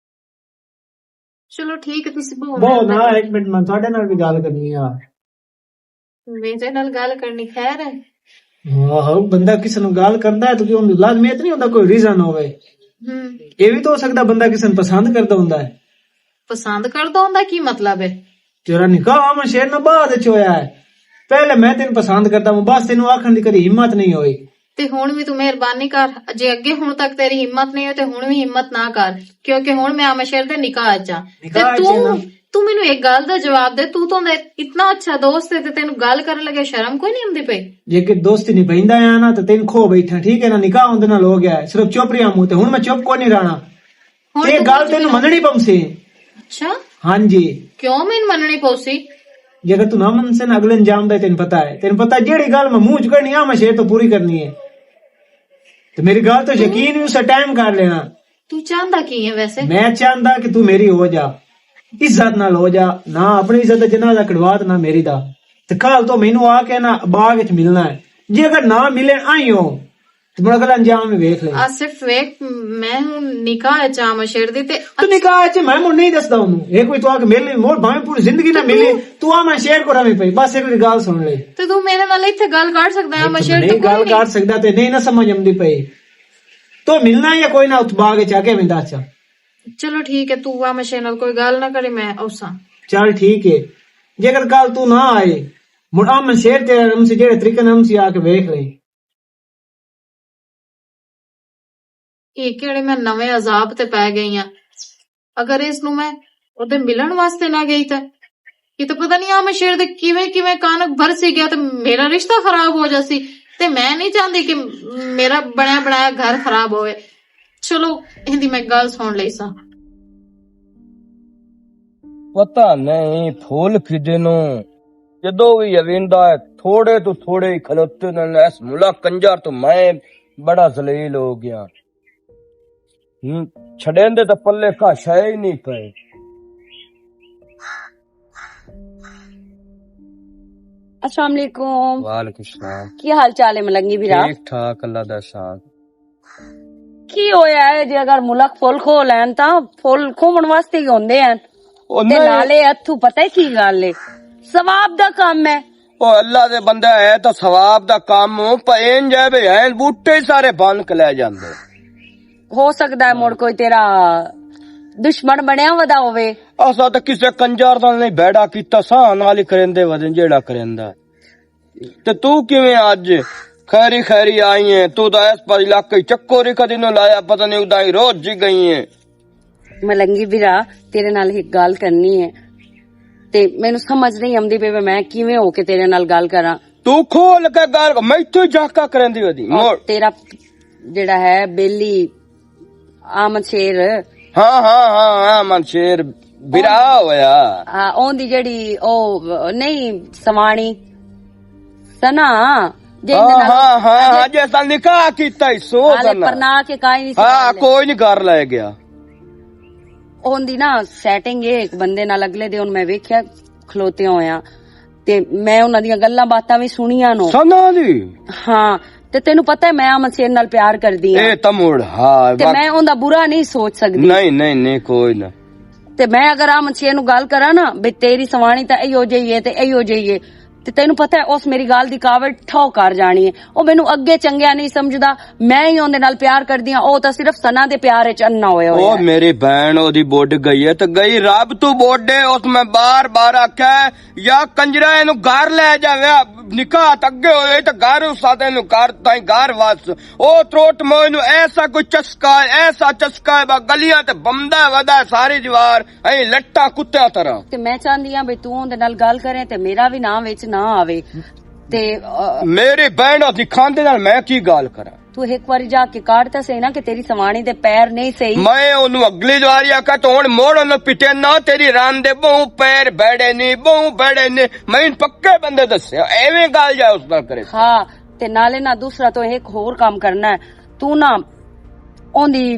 [SPEAKER 6] चलो ठीक है तुसी
[SPEAKER 5] बो ना 1 मिनट मैं ਤੁਹਾਡੇ ਨਾਲ भी गल करनी है।
[SPEAKER 6] मेरे नाल गल करनी खैर है?
[SPEAKER 5] हां बंदा किसी ਨੂੰ गल करदा है तो कि ਉਹਨੂੰ ਲਾਜ਼ਮੀਅਤ ਨਹੀਂ ਹੁੰਦਾ ਕੋਈ ਰੀਜ਼ਨ ਹੋਵੇ। ਇਹ ਵੀ ਤਾਂ ਹੋ ਸਕਦਾ ਬੰਦਾ ਕਿਸੇ ਨੂੰ ਪਸੰਦ ਕਰਦਾ ਹੁੰਦਾ ਹੈ।
[SPEAKER 6] पसंद करदा हुंदा की मतलब है?
[SPEAKER 5] ਤੇਰਾ ਨਿਕਾਹ ਮੈਂ ਸ਼ੇਰ ਨਾਲ ਬਾਅਦ ਵਿੱਚ ਹੋਇਆ ਹੈ, ਪਹਿਲੇ ਮੈਂ ਤੈਨੂੰ ਪਸੰਦ ਕਰਦਾ ਹਾਂ, ਬਸ ਤੈਨੂੰ ਆਖਣ ਦੀ ਕਦੀ ਹਿੰਮਤ ਨਹੀਂ ਹੋਈ।
[SPEAKER 6] ਤੇ ਹੁਣ ਵੀ ਤੂੰ ਮਿਹਰਬਾਨੀ ਕਰ, ਜੇ ਅੱਗੇ ਹੁਣ ਤੱਕ ਤੇਰੀ ਹਿੰਮਤ ਨਹੀਂ ਹੋਈ ਤੇ ਹੁਣ ਵੀ ਹਿੰਮਤ ਨਾ ਕਰ, ਕਿਉਂਕਿ ਹੁਣ ਮੈਂ ਆਮਸ਼ਰ ਦੇ ਨਿਕਾਹ ਚ ਆ। ਤੇ ਤੂੰ ਮੈਨੂੰ ਇੱਕ ਗੱਲ ਦਾ ਜਵਾਬ ਦੇ, ਤੂੰ ਤਾਂ ਇਤਨਾ ਅੱਛਾ ਦੋਸਤ ਹੈ ਤੇ ਤੈਨੂੰ ਗੱਲ ਕਰਨ ਲੱਗੇ ਸ਼ਰਮ ਕੋਈ ਨਹੀਂ ਹੁੰਦੀ ਪਈ?
[SPEAKER 5] ਜੇ ਕਿ ਦੋਸਤੀ ਨਹੀਂ ਪੈਂਦਾ ਆ ਨਾ ਤੇ ਤੈਨੂੰ ਖੋ ਬੈਠਾ, ਠੀਕ ਹੈ ਨਾ, ਨਿਕਾਹ ਉਹਦੇ ਨਾਲ ਹੋ ਗਿਆ, ਸਿਰਫ ਚੁੱਪ ਰਿਹਾ ਮੂੰਹ ਤੇ, ਹੁਣ ਮੈਂ ਚੁੱਪ ਕੋ ਨਹੀਂ ਰਹਿਣਾ। ਇਹ ਗੱਲ ਤੈਨੂੰ ਮੰਨਣੀ ਪਊਸੀ।
[SPEAKER 6] ਅੱਛਾ
[SPEAKER 5] ਹਾਂਜੀ
[SPEAKER 6] ਕਿਉਂ ਮੈਨੂੰ ਮੰਨਣੀ ਪਊਸੀ?
[SPEAKER 5] ਜੇ ਤੂੰ ਨਾ ਮੰਨਸੇ ਨਾ ਅਗਲੇ ਅੰਜਾਮ ਦਾ ਤੈਨੂੰ ਪਤਾ ਹੈ, ਤੈਨੂੰ ਪਤਾ ਜਿਹੜੀ ਗੱਲ ਮੈਂ ਮੂੰਹ ਚ ਕਰਨੀ ਆ ਮੈਂ ਸ਼ੇਰ ਤੋਂ ਪੂਰੀ ਕਰਨੀ ਹੈ, ਤੇ ਮੇਰੀ ਗੱਲ ਤੋਂ ਯਕੀਨ ਵੀ ਉਸੇ ਟਾਈਮ ਕਰ ਲੈਣਾ।
[SPEAKER 6] ਤੂੰ ਚਾਹੁੰਦਾ ਕੀ ਹੈ ਵੈਸੇ?
[SPEAKER 5] ਮੈਂ ਚਾਹੁੰਦਾ ਕਿ ਤੂੰ ਮੇਰੀ ਹੋ ਜਾ, ਇੱਜ਼ਤ ਨਾਲ ਹੋ ਜਾ, ਨਾ ਆਪਣੀ ਇੱਜ਼ਤ ਦਾ ਜਨਾਜ਼ਾ ਕਢਵਾ ਨਾ ਮੇਰੀ ਦਾ, ਤੇ ਕੱਲ ਤੋਂ ਮੈਨੂੰ ਆ ਕੇ ਨਾ ਬਾਗ ਵਿੱਚ ਮਿਲਣਾ ਹੈ, ਜੇ ਅਗਰ ਨਾ ਮਿਲੇ ਆਈਓ ਤੇ ਮੁੜ ਅਗਲਾ ਅੰਜਾਮ ਵੀ ਵੇਖ ਲੈ।
[SPEAKER 6] ਆਸਿਫ ਵੇਖ ਮੈਂ ਹੁਣ ਨਿਕਾਹ ਚ ਆਵਾਂ ਸ਼ੇਰ ਦੀ ਤੇ
[SPEAKER 5] ਤੂੰ ਨਿਕਾਹ ਚ ਮੈਂ ਮੁੰਡੇ ਨਹੀਂ ਦੱਸਦਾ ਉਹਨੂੰ ਇਹ ਕੋਈ ਤੂੰ ਆ ਕੇ ਮਿਲ ਲਈ ਮੋੜ ਭਾਵੇਂ ਪੂਰੀ ਜ਼ਿੰਦਗੀ ਨਾ ਮਿਲੇ ਤੂੰ ਆ ਮੈਂ ਸ਼ੇਰ ਕੋ ਰਵੇਂ ਪਈ ਬਸ ਇੱਕ ਗੱਲ ਸੁਣ ਲੈ।
[SPEAKER 6] ਤੇ ਤੂੰ ਮੇਰੇ ਨਾਲ ਇੱਥੇ ਗੱਲ ਕਰ ਸਕਦਾ ਹੈ ਮਸ਼ੇਰ ਤੇ
[SPEAKER 5] ਨਹੀਂ
[SPEAKER 6] ਕੋਈ
[SPEAKER 5] ਗੱਲ
[SPEAKER 6] ਨਹੀਂ।
[SPEAKER 5] ਕਰ ਸਕਦਾ ਤੇ ਨਹੀਂ ਨਾ ਸਮਝ ਆਉਂਦੀ ਪਈ ਤੂੰ ਮਿਲਣਾ ਜਾਂ ਕੋਈ ਨਾ ਉੱਥੇ ਬਾਗ ਚ ਆ ਕੇ ਮੈਂ ਦੱਸ।
[SPEAKER 6] ਚਲੋ ਠੀਕ ਹੈ ਤੂੰ ਆ ਮਸ਼ੇਰ ਨਾਲ ਕੋਈ ਗੱਲ ਨਾ ਕਰੇ ਮੈਂ ਉਸਾਂ।
[SPEAKER 5] ਚੱਲ ਠੀਕ ਹੈ ਜੇਕਰ ਕੱਲ ਤੂੰ ਨਾ ਆਏ ਮੁੜ ਆ ਮੈਂ ਸ਼ੇਰ ਤੇ ਹਮਸੇ ਜਿਹੜੇ ਤਰੀਕੇ ਨਾਲ ਹਮਸੇ ਆ ਕੇ ਵੇਖ ਲਈ।
[SPEAKER 6] ਇਹ ਕਿਹੜੇ ਮੈਂ ਨਵੇਂ ਅਜ਼ਾਬ ਤੇ ਪੈ ਗਈ ਆ। ਅਗਰ ਇਸ ਨੂੰ ਮੈਂ ਉਹਦੇ ਮਿਲਣ ਵਾਸਤੇ ਨਾ ਗਈ ਤਾਂ ਇਹ ਤਾਂ ਪਤਾ ਨਹੀਂ ਆ ਮਸ਼ੇਰ ਦੇ ਕਿਵੇਂ ਕਿਵੇਂ ਕਾਨਕ ਭਰ ਸੀ ਗਿਆ ਤੇ ਮੇਰਾ ਰਿਸ਼ਤਾ ਖਰਾਬ ਹੋ ਜਾਸੀ ਤੇ ਮੈਂ ਨਹੀਂ ਚਾਹੁੰਦੀ ਕਿ ਮੇਰਾ ਬਣਿਆ ਬਣਾਇਆ ਘਰ ਖਰਾਬ ਹੋਵੇ। ਚਲੋ ਇਹਦੀ ਮੈਂ ਗੱਲ ਸੁਣ ਲਈ ਸਾਂ।
[SPEAKER 7] ਪਤਾ ਨਹੀਂ ਫੁੱਲ ਫਿਦੇ ਨੂੰ ਜਦੋਂ ਵੀ ਅਵਿੰਦਾ ਹੈ ਥੋੜੇ ਤੋਂ ਥੋੜੇ ਹੀ ਖਲੋਤੇ ਨੇ ਇਸ ਮੁਲਾ ਕੰਜਰ ਤੋਂ ਮੈਂ ਬੜਾ ਜ਼ਲੀਲ ਹੋ ਗਿਆ। ਛੜੇਂਦੇ ਤਾਂ ਪੱਲੇ ਘਾਸ਼ਾ ਹੀ ਨਹੀਂ ਪਏ।
[SPEAKER 2] अस्सलाम वालेकुम।
[SPEAKER 7] ਵਾਲੇकुम ਸਲਾਮ।
[SPEAKER 2] ਕੀ ਹਾਲ ਚਾਲ ਹੈ ਮਲੰਗੀ ਵੀਰਾ?
[SPEAKER 7] ਠੀਕ ਠਾਕ ਅੱਲਾ ਦਾ ਸ਼ਾਨ।
[SPEAKER 2] ਕੀ ਹੋਇਆ ਹੈ ਜੇ ਅਗਰ ਮੁਲਕ ਫੁੱਲ ਖੋ ਲੈਣ ਤਾਂ ਫੁੱਲ ਖੋਣ ਵਾਸਤੇ ਹੀ ਹੁੰਦੇ ਹਨ ਤੇ ਨਾਲੇ ਹੱਥੋਂ ਪਤਾ ਹੀ ਕੀ ਗੱਲ ਹੈ ਸਵਾਬ ਦਾ ਕੰਮ ਹੈ।
[SPEAKER 7] ਉਹ ਅੱਲਾ ਦੇ ਬੰਦਾ ਹੈ ਤਾਂ ਸਵਾਬ ਦਾ ਕੰਮ ਪੈਨ ਜਾਵੇ ਹੈ ਬੂਟੇ ਸਾਰੇ ਬੰਨ ਕੇ ਲੈ ਜਾਂਦੇ।
[SPEAKER 2] ਹੋ ਸਕਦਾ ਹੈ ਮੁੜ ਕੋਈ ਤੇਰਾ ਦੁਸ਼ਮਣ ਬਣਿਆ ਵਦਾ ਹੋਵੇ।
[SPEAKER 7] ਅਸਾਂ ਤਾਂ ਕਿਸੇ ਕੰਜਰ ਨਾਲ ਨਹੀਂ ਬੈੜਾ ਕੀਤਾ ਸਾਂ ਨਾਲ ਹੀ ਕਰਿੰਦੇ ਵਦਨ ਜਿਹੜਾ ਕਰਿੰਦਾ। ਤੇ ਤੂੰ ਕਿਵੇਂ ਅੱਜ ਖੈਰੀ ਖੈਰੀ ਆਈ ਹੈ? ਤੂੰ ਤਾਂ ਇਸ ਪਰ ਇਲਾਕੇ ਚੱਕੋਰੀ ਕਦੀ ਨੂੰ ਲਾਇਆ ਪਤਾ ਨਹੀਂ ਉਦਾਂ ਹੀ ਰੋਜ਼ ਜੀ ਗਈ ਹੈ।
[SPEAKER 2] ਮਲੰਗੀ ਵੀਰਾ ਤੇਰੇ ਨਾਲ ਇੱਕ ਗੱਲ ਕਰਨੀ ਹੈ ਤੇ ਮੈਨੂੰ ਸਮਝ ਨਹੀਂ ਆਉਂਦੀ ਪਈ ਮੈਂ ਕਿਵੇਂ ਹੋ ਕੇ ਤੇਰੇ ਨਾਲ ਗੱਲ ਕਰਾਂ।
[SPEAKER 7] ਤੂੰ ਖੋਲ ਕੇ ਗੱਲ ਮੈਥੋਂ ਜਾਕਾ ਕਰੰਦੀ ਵਦੀ ਮੋੜ।
[SPEAKER 2] ਤੇਰਾ ਜਿਹੜਾ ਹੈ ਬੇਲੀ ਆਮਦ ਸ਼ੇਰ
[SPEAKER 7] ਹਾਂ ਮਨਸ਼ੇਰ ਬਿਰਾ ਹੋਇਆ।
[SPEAKER 2] ਉਹਦੀ ਜਿਹੜੀ ਉਹ ਨਹੀਂ ਸਵਾਣੀ ਸਨਾ
[SPEAKER 7] ਹਾਂ ਜੇ ਸਾਲ ਨਿਕਾਹ ਕੀਤਾ ਹੀ ਸੋ ਕਰਨਾ
[SPEAKER 2] ਪਰਨਾ ਕੇ ਕਾਈ ਨਹੀਂ
[SPEAKER 7] ਹਾਂ ਕੋਈ ਨਹੀਂ ਕਰ ਲੈ ਗਿਆ।
[SPEAKER 2] ਉਹਦੀ ਨਾ ਸੈਟਿੰਗ ਇਹ ਇੱਕ ਬੰਦੇ ਨਾਲ ਅਗਲੇ ਦਿਨ ਮੈਂ ਵੇਖਿਆ ਖਲੋਤੇ ਹੋਇਆ ਤੇ ਮੈਂ ਉਹਨਾਂ ਦੀਆਂ ਗੱਲਾਂ ਬਾਤਾਂ ਵੀ ਸੁਣੀਆਂ ਨੂੰ
[SPEAKER 7] ਸਨਾ ਦੀ।
[SPEAKER 2] ਹਾਂ ਤੇ ਤੈਨੂੰ ਪਤਾ ਹੈ ਮੈਂ ਅਮਨ ਸ਼ੇਰ ਨਾਲ ਪਿਆਰ ਕਰਦੀ ਹਾਂ
[SPEAKER 7] ਇਹ ਤਮੁੜ ਹਾਂ
[SPEAKER 2] ਤੇ ਮੈਂ ਉਹਦਾ ਬੁਰਾ ਨਹੀਂ ਸੋਚ ਸਕਦੀ।
[SPEAKER 7] ਨਹੀਂ ਕੋਈ ਨਾ।
[SPEAKER 2] ਤੇ ਮੈਂ ਅਗਰ ਅਮਨ ਸ਼ੇਰ ਨੂੰ ਗੱਲ ਕਰਾਂ ਨਾ ਵੀ ਤੇਰੀ ਸਵਾਣੀ ਤਾਂ ਇਹੋ ਜਿਹੀ ਹੈ ਤੇ ਇਹੋ ਜਿਹੀ ਹੈ ਤੇ ਤੈਨੂੰ ਪਤਾ ਹੈ ਉਸ ਮੇਰੀ ਗੱਲ ਦੀ ਕਾਵੜ ਠੋ ਕਰ ਜਾਣੀ ਹੈ। ਉਹ ਮੈਨੂੰ ਅੱਗੇ ਚੰਗਿਆ ਨਹੀਂ ਸਮਝਦਾ ਮੈਂ ਹੀ ਉਹਦੇ ਨਾਲ ਪਿਆਰ ਕਰਦੀ ਹਾਂ। ਉਹ ਤਾਂ ਸਿਰਫ ਸਨਾ ਦੇ ਪਿਆਰ ਵਿੱਚ ਅੰਨਾ ਹੋਇਆ
[SPEAKER 7] ਉਹ ਮੇਰੀ ਭੈਣ ਉਹਦੀ ਬੁੱਢ ਗਈ ਹੈ ਤੇ ਗਈ ਰੱਬ ਤੂੰ ਬੋਡੇ ਉਸ ਮੈਂ ਬਾਰ ਆਖਿਆ ਜਾਂ ਕੰਜਰਾ ਇਹਨੂੰ ਘਰ ਲੈ ਜਾਵੇ ਨਿਕਾਹ ਅੱਗੇ ਹੋਏ ਤਾਂ ਘਰ ਉਸ ਸਾਥੇ ਨੂੰ ਘਰ ਤਾਈ ਘਰ ਵਸ ਉਹ ਤਰੋਟ ਮੋਇ ਨੂੰ ਐਸਾ ਕੋਈ ਚਸਕਾ ਹੈ ਗਲੀਆਂ ਤੇ ਬੰਦਾ ਵਦਾ ਸਾਰੀ ਦੀਵਾਰ ਐ ਲੱਟਾ ਕੁੱਤਿਆਂ ਤਰ੍ਹਾਂ।
[SPEAKER 2] ਤੇ ਮੈਂ ਚਾਹੁੰਦੀ ਹਾਂ ਵੀ ਤੂੰ ਉਹਦੇ ਨਾਲ ਗੱਲ ਕਰੇ ਤੇ ਮੇਰਾ ਵੀ ਨਾਮ ਵਿੱਚ ਨਾ ਆਵੇ ਤੇ
[SPEAKER 7] ਮੇਰੀ ਭੈਣ ਉਹਦੀ ਖਾਂਦੇ ਨਾਲ ਮੈਂ ਕੀ ਗੱਲ ਕਰਾਂ।
[SPEAKER 2] ਤੂੰ ਇੱਕ ਵਾਰੀ ਜਾ ਕੇ ਕਾੜ ਤਾਂ ਸਹੀ ਨਾ ਕਿ ਤੇਰੀ ਸਵਾਣੀ ਦੇ ਪੈਰ ਨਹੀਂ ਸਹੀ।
[SPEAKER 7] ਮੈਂ ਉਹਨੂੰ ਅਗਲੀ ਵਾਰੀ ਆਖਾ ਤਾਂ ਹੁਣ ਮੋੜ ਉਹਨੂੰ ਪਿੱਟੇ ਨਾ ਤੇਰੀ ਰਾਂ ਦੇ ਬਹੁ ਪੈਰ ਬੈੜੇ ਨੇ ਮੈਂ ਪੱਕੇ ਬੰਦੇ ਦੱਸਿਆ ਐਵੇਂ ਗੱਲ ਜਾ ਉਸ ਨਾਲ ਕਰੇ।
[SPEAKER 2] ਹਾਂ ਤੇ ਨਾਲੇ ਨਾ ਦੂਸਰਾ ਤੋਂ ਇੱਕ ਹੋਰ ਕੰਮ ਕਰਨਾ ਹੈ ਤੂੰ ਨਾ ਉਹਦੀ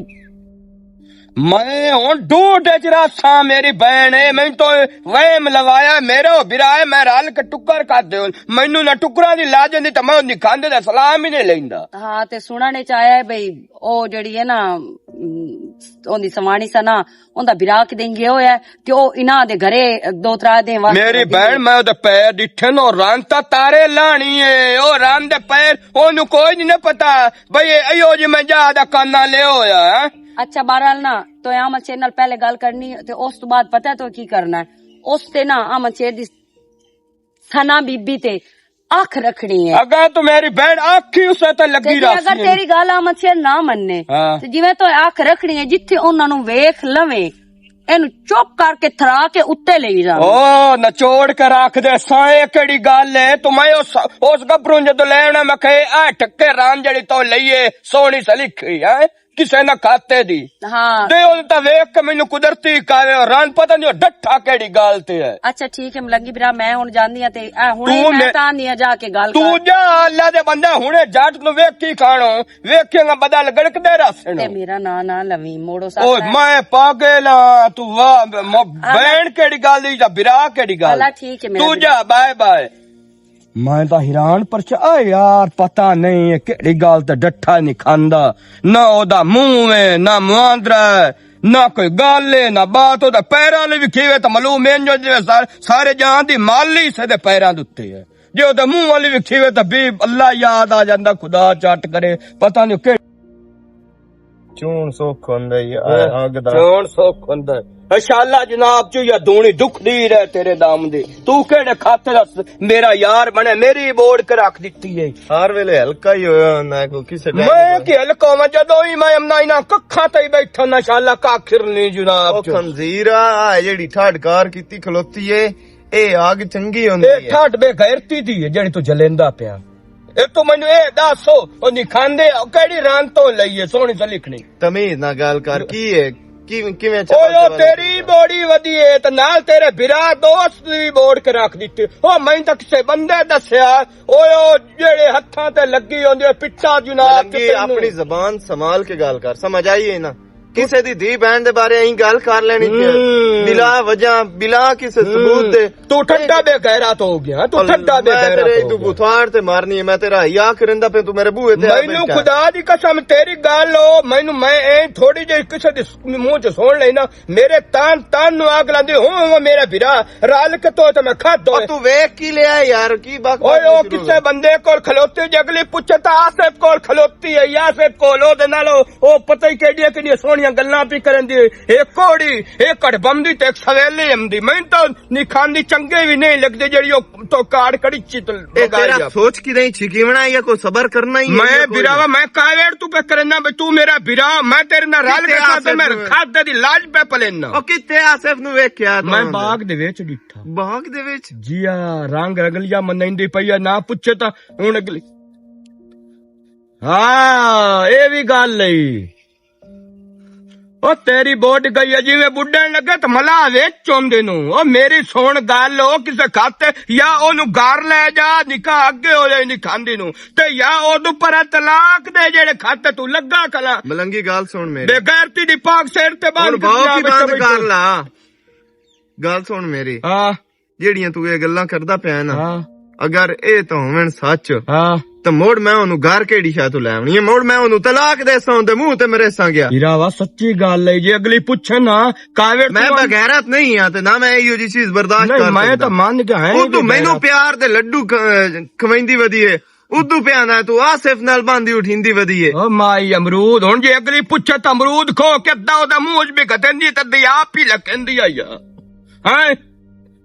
[SPEAKER 7] ਮੈਂ ਹੁਣ ਡੂਢ ਚ ਰਾਸਾਂ ਮੇਰੀ ਭੈਣ ਏ ਮੈਨੂੰ ਤਾਂ ਵਹਿਮ ਲਵਾਇਆ ਮੇਰਾ ਬਿਰਾ ਹੈ ਮੈਂ ਰਲ ਕੇ ਟੁੱਕਰ ਕਰ ਦੇ ਮੈਨੂੰ ਨਾ ਟੁਕਰਾਂ ਦੀ ਲਾ ਜਾਂਦੀ ਤਾਂ ਮੈਂ ਉਹਦੀ ਖਾਂਦੇ ਦਾ ਸਲਾਮ ਹੀ ਨਹੀਂ ਲੈਂਦਾ।
[SPEAKER 2] ਹਾਂ ਤੇ ਸੁਣਨੇ ਚ ਆਇਆ ਬਈ ਉਹ ਜਿਹੜੀ ਹੈ ਨਾ ਉਹਦੀ ਸਵਾਣੀ ਸਨਾ ਉਹਦਾ ਬਿਰਾ ਕਿਦੇ ਗਿਆ ਹੋਇਆ ਤੇ ਉਹ ਇਹਨਾਂ ਦੇ ਘਰੇ 2-3 ਦਿਨ ਵਾਸਤੇ
[SPEAKER 7] ਮੇਰੀ ਭੈਣ ਮੈਂ ਉਹਦੇ ਪੈਰ ਡਿੱਠੇ ਨੂੰ ਰਾਂ ਤਾਂ ਤਾਰੇ ਲਾਣੀ ਏ ਉਹ ਰਾਂ ਦੇ ਪੈਰ ਉਹਨੂੰ ਕੋਈ ਨਹੀਂ ਪਤਾ ਬਈ ਇਹੋ ਜੀ ਮੈਂ ਜਾ ਦਾ ਕਾਨਾ ਲਿਆ ਹੋਇਆ।
[SPEAKER 2] ਅੱਛਾ ਬਹਰਾਲ ਨਾ तो अमन शेर नाल पहले गल करनी ते उस तो बाद पता तो की करना है उस ते ना अमन शेर दी सना बीबी ते अख रखनी है।
[SPEAKER 7] अगर तो मेरी बहन आखी उसे तो लगी रही
[SPEAKER 2] अगर तेरी गल अमन शेर ना मन्ने ते जिवें तो अख रखनी है जिथे उन्हां नू वेख लवे एनु चुप करके थरा के उत्ते ले जा।
[SPEAKER 7] ओ नचोड़ के रख दे साए केड़ी गल है तू मैं उस गबरू जदों लेना मैं कहे आ ठक्के राम जड़ी तो लईए सोहनी सी लिखी है किसे ना खाते दी
[SPEAKER 2] हाँ
[SPEAKER 7] ते ओन ता वेख के मैनू कुदरती कावे रान पता नहीं डट्ठा केड़ी गल ते है।
[SPEAKER 2] अच्छा ठीक है लगी बिरा मैं हुन जांदी हां ते हुणे मैं तांदी हां जाके गल
[SPEAKER 7] तू जा अल्लाह दे बंदा हुणे जट नु वेख की खाणो वेखेगा बदल गड़कदे रसण
[SPEAKER 2] ते मेरा ना ना लवी मोड़ो सा
[SPEAKER 7] ओ मैं पागल तू वाह बहन केड़ी गल दी जा बिरा केड़ी गल
[SPEAKER 2] अल्लाह ठीक है
[SPEAKER 7] तू जा बाय बाय मैं तो हैरान परचा यार पता नहीं केड़ी गल ते डट्ठा नहीं खांदा ना ओदा मुंह है ना मुआंदरा है ना कोई गल है ना बात ओदा पैरां ने भी खीवे तो मालूम है जो जिवें सारे जहां दी माली से पैरां दे उत्ते है जे ओदा मुंह वाली भी खीवे तो भी अल्लाह याद आ जांदा खुदा चट करे पता नहीं के
[SPEAKER 1] ਚੂਣ ਸੁੱਖ ਹੁੰਦਾ ਯਾਰ ਅੱਗ ਦਾ
[SPEAKER 7] चोण सुख हुंदा इंशाअल्लाह जनाब चो या दूनी दुख दी रहे तेरे दाम दी तू केड़े खाते दा मेरा यार बने मेरी बोर्ड के रख दित्ती है
[SPEAKER 1] ਹਰ ਵੇਲੇ ਹਲਕਾ ਹੀ ਹੋਇਆ ਹੁੰਦਾ ਕੋਈ ਕਿਸੇ ਟਾਈਮ
[SPEAKER 7] मैं कि हल्का मैं जदों ही मैं अमना इना कखा ते ही बैठा ना इंशाअल्लाह काखिर नहीं जनाब चो
[SPEAKER 1] ਖੰਜ਼ੀਰਾ ਆ ਜਿਹੜੀ ਠਾੜਕਾਰ ਕੀਤੀ ਖਲੋਤੀ ਏ ਇਹ ਆਗ ਚੰਗੀ ਹੁੰਦੀ
[SPEAKER 7] ए
[SPEAKER 1] ਹੈ
[SPEAKER 7] ठाट बेगैरती दी है जेड़ी तू जलेंदा पिया ए तू मैनू ए दसो ओ नी खांदे केड़ी रान तो लई है सोहनी सा लिखनी
[SPEAKER 1] ਤਮੀਜ਼ ਨਾਲ ਗੱਲ ਕਰ ਕੀ ਹੈ ਕਿਵੇਂ
[SPEAKER 7] ओयो तेरी बॉडी वधी है ते नाल तेरे बिरा दोस्त दी बोर्ड के रख दित्ती ओ मैं तां किसे बंदे दस्या ओयो जेड़े हत्थां ते लगी होंदी पिट्ठा जनाब
[SPEAKER 1] ਕਿ ਆਪਣੀ ਜ਼ਬਾਨ ਸੰਭਾਲ ਕੇ ਗੱਲ ਕਰ ਸਮਝ ਆਈ ਹੈ ਨਾ ਕਿਸੇ ਦੀ ਧੀ ਭੈਣ ਦੇ ਬਾਰੇ ਐਂ ਗੱਲ ਕਰ ਲੈਣੀ ਤੇ ਬਿਲਾ ਵਜ੍ਹਾ ਬਿਲਾ ਕਿਸੇ ਸਬੂਤ ਦੇ
[SPEAKER 7] तू ठंडा बेगैरत हो गया तू ठंडा बेगैरत
[SPEAKER 1] ਤੇਰੇ
[SPEAKER 7] हो
[SPEAKER 1] ਤੂੰ
[SPEAKER 7] गया
[SPEAKER 1] ਬੁਥਾਰ ਤੇ ਮਾਰਨੀ ਹੈ ਮੈਂ ਤੇਰਾ ਹਿਆ ਕਰਿੰਦਾ ਪੇ ਤੂੰ ਮੇਰੇ ਬੂਹੇ ਤੇ
[SPEAKER 7] मैनू खुदा दी कसम तेरी गल हो मैनू मैं ए थोड़ी जी किसे दे मुंह च सुन लेना मेरे तान तान नु आग लांदे हो मेरा बिरा रल के तो मैं खादो
[SPEAKER 1] ਤੂੰ ਵੇਖ ਕੀ ਲਿਆ ਯਾਰ ਕੀ ਬਕ
[SPEAKER 7] ओए ओ किसे बंदे कोल खलोती जगली पुछे ता आसिफ कोल खलोती है यासिफ कोल ओदे नाल ओ पता ही केडी सोहणियां गल्लां पी करन दी एक कोड़ी एक कड़बंदी ते एक सवेले हमदी मैं तो नी खांदी चंगे भी नहीं लगदे जेड़ी ओ तो काड़ कड़ी चित
[SPEAKER 1] तेरा सोच की नहीं छिकीवना या कोई सबर करना ही
[SPEAKER 7] मैं बिरावा मैं कावेड़ तू पे करना बे तू मेरा बिरा मैं तेरे नाल रल के खाते मैं खादे दी लाज पे पलेना
[SPEAKER 1] ओ किते आसिफ नु वेख्या
[SPEAKER 7] मैं बाग दे विच डिठा
[SPEAKER 1] बाग दे विच
[SPEAKER 7] जिया रंग रगलिया मनैंदी पई आ ना पुछे ता हुन अगली हां ए भी गल लई ओ तेरी बोट गई है जिवें बुड्ढन लगे तो मला वेच चोंदे नु ओ मेरी सुन गल ओ किसे खाते या ओनु घर ले जा निकाह अगे हो जाए नी खांदी नु ते या ओदू पर तलाक दे जेड़े खाते तू लगा कला
[SPEAKER 1] मलंगी गाल सुन मेरी
[SPEAKER 7] बेगैरती दी पाक सिर ते बाल
[SPEAKER 1] बंद कर ला गल सुन मेरी
[SPEAKER 7] हां
[SPEAKER 1] ਜਿਹੜੀਆਂ ਤੂੰ ਇਹ ਗੱਲਾਂ ਕਰਦਾ ਪਿਆ ਨਾ
[SPEAKER 7] हां
[SPEAKER 1] ਅਗਰ ਇਹ ਤਾਂ ਹੋਵਣ ਸੱਚ
[SPEAKER 7] हां
[SPEAKER 1] ਤਾਂ ਮੋੜ ਮੈਂ ਉਹਨੂੰ ਘਰ ਕਿਹੜੀ ਸ਼ਾਇ ਤੋਂ ਲੈ ਆਉਣੀ ਹੈ ਮੋੜ ਮੈਂ ਉਹਨੂੰ ਤਲਾਕ ਦੇ ਸਾਂ ਦੇ ਮੂੰਹ ਤੇ ਮੇਰੇ ਸਾਂ ਗਿਆ
[SPEAKER 7] ਹੀਰਾਵਾ ਸੱਚੀ ਗੱਲ ਹੈ ਜੇ ਅਗਲੀ ਪੁੱਛੇ ਨਾ ਕਾਵੇੜ
[SPEAKER 1] ਮੈਂ ਬਗੈਰਤ ਨਹੀਂ ਆ ਤੇ ਨਾ ਮੈਂ ਇਹੋ ਜੀ ਚੀਜ਼ ਬਰਦਾਸ਼ਤ ਕਰ ਸਕਦਾ
[SPEAKER 7] ਮੈਂ ਤਾਂ ਮੰਨ ਕੇ ਹੈ
[SPEAKER 1] ਉਹ ਤੂੰ ਮੈਨੂੰ ਪਿਆਰ ਦੇ ਲੱਡੂ ਖਵਾਈਂਦੀ ਵਧੀ ਏ ਉਦੋਂ ਪਿਆਂਦਾ ਤੂੰ ਆਸਿਫ ਨਾਲ ਬਾਂਦੀ ਉਠਿੰਦੀ ਵਧੀ ਏ
[SPEAKER 7] ਓ ਮਾਈ ਅਮਰੂਦ ਹੁਣ ਜੇ ਅਗਲੀ ਪੁੱਛੇ ਤਾਂ ਅਮਰੂਦ ਖੋ ਕੇ ਅੱਧਾ ਉਹਦਾ ਮੂੰਹ ਚ ਵੀ ਘਟੰਦੀ ਤੇ ਆਪ ਹੀ ਲਕੰਦੀ ਆ ਹਾਂ